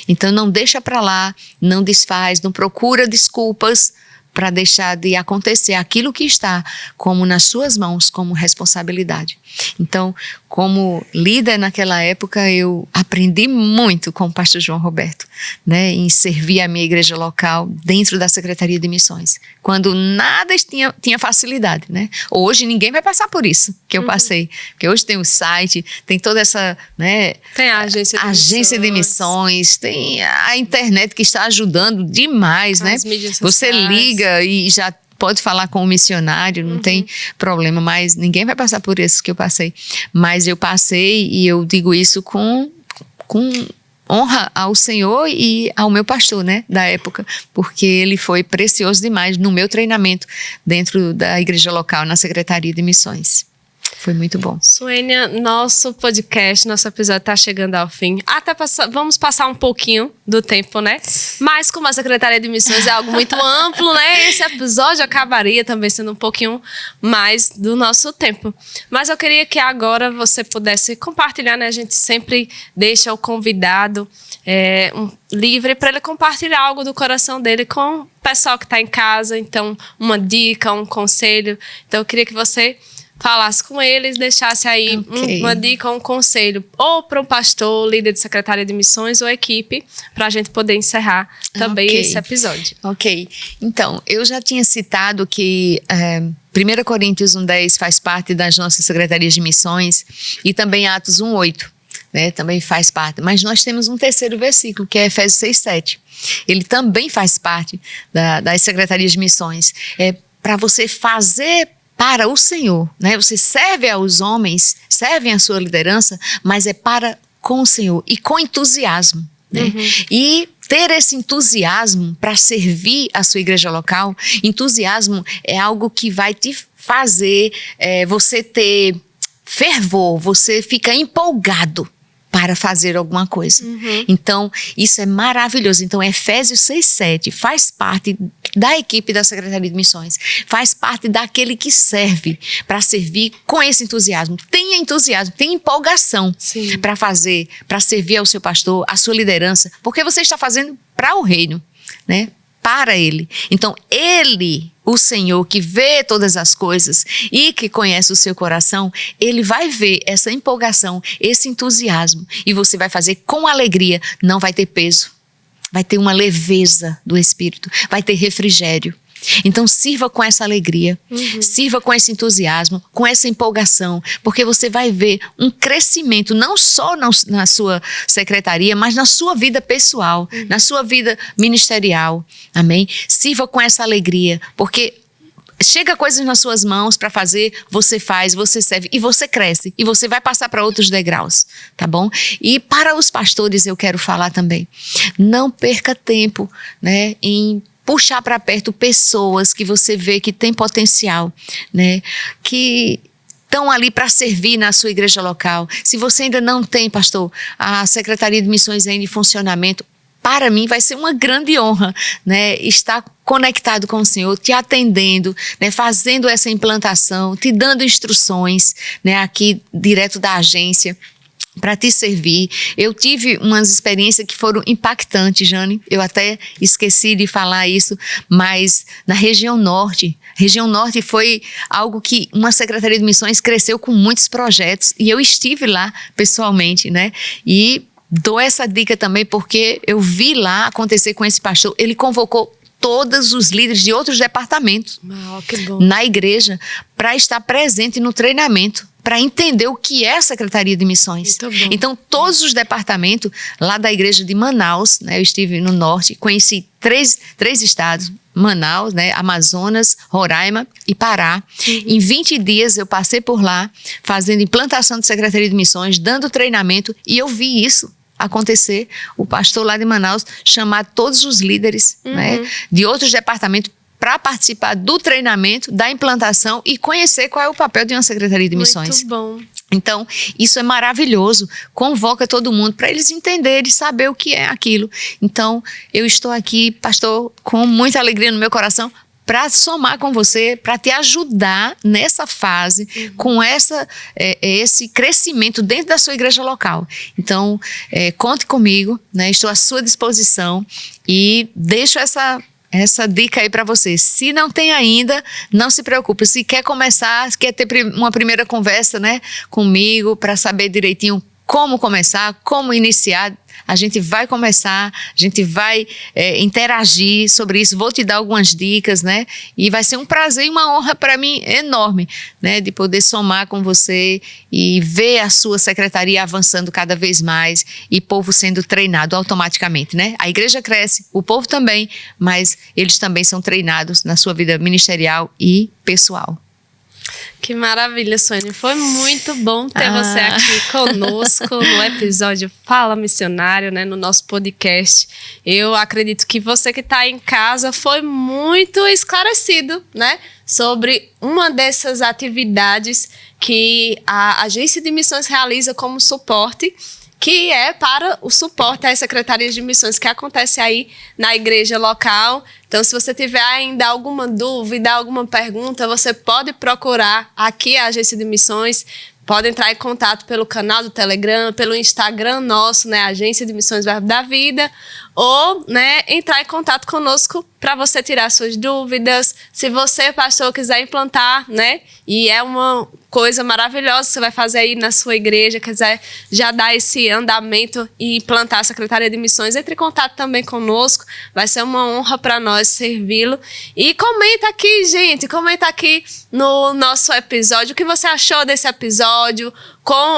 Então não deixa para lá, não desfaz, não procura desculpas para deixar de acontecer aquilo que está como nas suas mãos, como responsabilidade. Então, como líder naquela época, eu aprendi muito com o pastor João Roberto, né, em servir a minha igreja local dentro da Secretaria de Missões, quando nada tinha facilidade, né? Hoje ninguém vai passar por isso que eu passei, porque hoje tem o site, tem toda essa, né, tem a agência de missões, tem a internet que está ajudando demais, né? Você liga e já pode falar com o missionário, não tem problema, mas ninguém vai passar por isso que eu passei. Mas eu passei e eu digo isso com honra ao Senhor e ao meu pastor, né, da época, porque ele foi precioso demais no meu treinamento dentro da igreja local, na Secretaria de Missões. Foi muito bom. Suênia, nosso podcast, nosso episódio está chegando ao fim. Vamos passar um pouquinho do tempo, né? Mas como a Secretaria de Missões é algo muito amplo, né? Esse episódio acabaria também sendo um pouquinho mais do nosso tempo. Mas eu queria que agora você pudesse compartilhar, né? A gente sempre deixa o convidado livre para ele compartilhar algo do coração dele com o pessoal que está em casa. Então, uma dica, um conselho. Então, eu queria que você falasse com eles, deixasse aí uma dica, um conselho, ou para um pastor, líder de secretária de missões ou equipe, para a gente poder encerrar também esse episódio. Ok. Então, eu já tinha citado que 1 Coríntios 1:10 faz parte das nossas secretarias de missões e também Atos 1:8, né, também faz parte. Mas nós temos um terceiro versículo, que é Efésios 6:7. Ele também faz parte das secretarias de missões. É para você fazer para o Senhor, né? Você serve aos homens, serve a sua liderança, mas é para com o Senhor e com entusiasmo, né? E ter esse entusiasmo para servir a sua igreja local, entusiasmo é algo que vai te fazer você ter fervor, você fica empolgado para fazer alguma coisa. Então, isso é maravilhoso. Então, Efésios 6:7 faz parte da equipe da Secretaria de Missões, faz parte daquele que serve, para servir com esse entusiasmo. Tenha entusiasmo, tenha empolgação para fazer, para servir ao seu pastor, à sua liderança, porque você está fazendo para o reino, né? Para ele. Então, ele, o Senhor, que vê todas as coisas e que conhece o seu coração, ele vai ver essa empolgação, esse entusiasmo, e você vai fazer com alegria, não vai ter peso, vai ter uma leveza do Espírito, vai ter refrigério. Então sirva com essa alegria, sirva com esse entusiasmo, com essa empolgação, porque você vai ver um crescimento não só na sua secretaria, mas na sua vida pessoal, na sua vida ministerial, amém? Sirva com essa alegria, porque chega coisas nas suas mãos para fazer, você faz, você serve e você cresce e você vai passar para outros degraus, tá bom? E para os pastores eu quero falar também, não perca tempo, né, em puxar para perto pessoas que você vê que tem potencial, né, que estão ali para servir na sua igreja local. Se você ainda não tem, pastor, a Secretaria de Missões ainda em funcionamento, para mim vai ser uma grande honra, né, estar conectado com o Senhor, te atendendo, né, fazendo essa implantação, te dando instruções, né, aqui direto da agência, para te servir. Eu tive umas experiências que foram impactantes, Jane. Eu até esqueci de falar isso, mas na região norte foi algo que uma Secretaria de Missões cresceu com muitos projetos e eu estive lá pessoalmente, né? E dou essa dica também porque eu vi lá acontecer com esse pastor. Ele convocou todos os líderes de outros departamentos na igreja para estar presente no treinamento, para entender o que é a Secretaria de Missões. Então, todos os departamentos lá da igreja de Manaus, né, eu estive no norte, conheci três estados, Manaus, né, Amazonas, Roraima e Pará. Em 20 dias eu passei por lá, fazendo implantação de Secretaria de Missões, dando treinamento, e eu vi isso acontecer, o pastor lá de Manaus chamar todos os líderes, né, de outros departamentos para participar do treinamento, da implantação e conhecer qual é o papel de uma Secretaria de Missões. Muito bom. Então, isso é maravilhoso. Convoca todo mundo para eles entenderem, saber o que é aquilo. Então, eu estou aqui, pastor, com muita alegria no meu coração, para somar com você, para te ajudar nessa fase, com esse crescimento dentro da sua igreja local. Então, conte comigo, né? Estou à sua disposição e deixo essa dica aí para você. Se não tem ainda, não se preocupe. Se quer começar, se quer ter uma primeira conversa, né, comigo, para saber direitinho como começar, como iniciar, a gente vai começar, a gente vai interagir sobre isso. Vou te dar algumas dicas, né? E vai ser um prazer e uma honra para mim enorme, né? De poder somar com você e ver a sua secretaria avançando cada vez mais e povo sendo treinado automaticamente, né? A igreja cresce, o povo também, mas eles também são treinados na sua vida ministerial e pessoal. Que maravilha, Sônia. Foi muito bom ter você aqui conosco no episódio Fala Missionário, né, no nosso podcast. Eu acredito que você que está em casa foi muito esclarecido, né, sobre uma dessas atividades que a Agência de Missões realiza como suporte, que é para o suporte às secretarias de missões que acontece aí na igreja local. Então, se você tiver ainda alguma dúvida, alguma pergunta, você pode procurar aqui a Agência de Missões, pode entrar em contato pelo canal do Telegram, pelo Instagram nosso, né, Agência de Missões Verbo da Vida, ou, né, entrar em contato conosco para você tirar suas dúvidas. Se você, pastor, quiser implantar, né, e é uma coisa maravilhosa que você vai fazer aí na sua igreja, quiser já dar esse andamento e implantar a Secretaria de Missões, entre em contato também conosco, vai ser uma honra para nós servi-lo. E comenta aqui, gente, comenta aqui no nosso episódio, o que você achou desse episódio,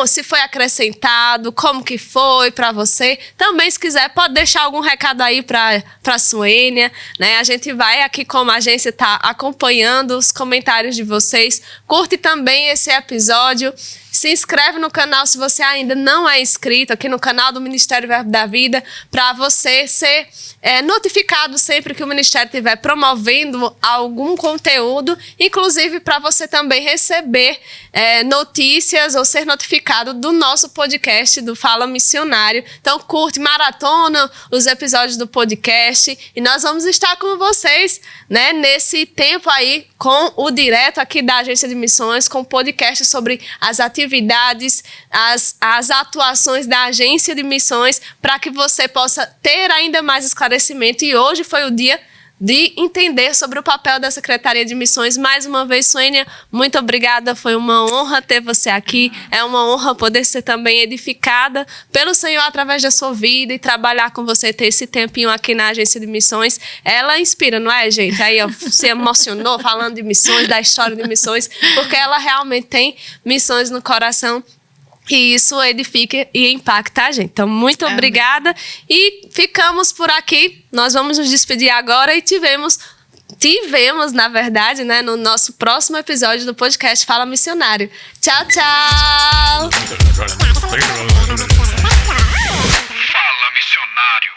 se foi acrescentado, como que foi para você. Também, se quiser, pode deixar algum recado aí para a Suênia, né? A gente vai aqui, como a agência está acompanhando os comentários de vocês. Curte também esse episódio. Se inscreve no canal se você ainda não é inscrito, aqui no canal do Ministério Verbo da Vida, para você ser notificado sempre que o Ministério estiver promovendo algum conteúdo, inclusive para você também receber notícias ou ser notificado do nosso podcast, do Fala Missionário. Então, curte, maratona os episódios do podcast e nós vamos estar com vocês, né, nesse tempo aí com o direto aqui da Agência de Missões, com o podcast sobre as atividades, as atuações da Agência de Missões, para que você possa ter ainda mais esclarecimento. E hoje foi o dia de entender sobre o papel da Secretaria de Missões. Mais uma vez, Suênia, muito obrigada. Foi uma honra ter você aqui. É uma honra poder ser também edificada pelo Senhor através da sua vida e trabalhar com você, ter esse tempinho aqui na Agência de Missões. Ela inspira, não é, gente? Aí se emocionou falando de missões, da história de missões, porque ela realmente tem missões no coração. E isso edifica e impacta a gente. Então, muito obrigada. E ficamos por aqui. Nós vamos nos despedir agora e tivemos, na verdade, né, no nosso próximo episódio do podcast Fala Missionário. Tchau, tchau! Fala Missionário.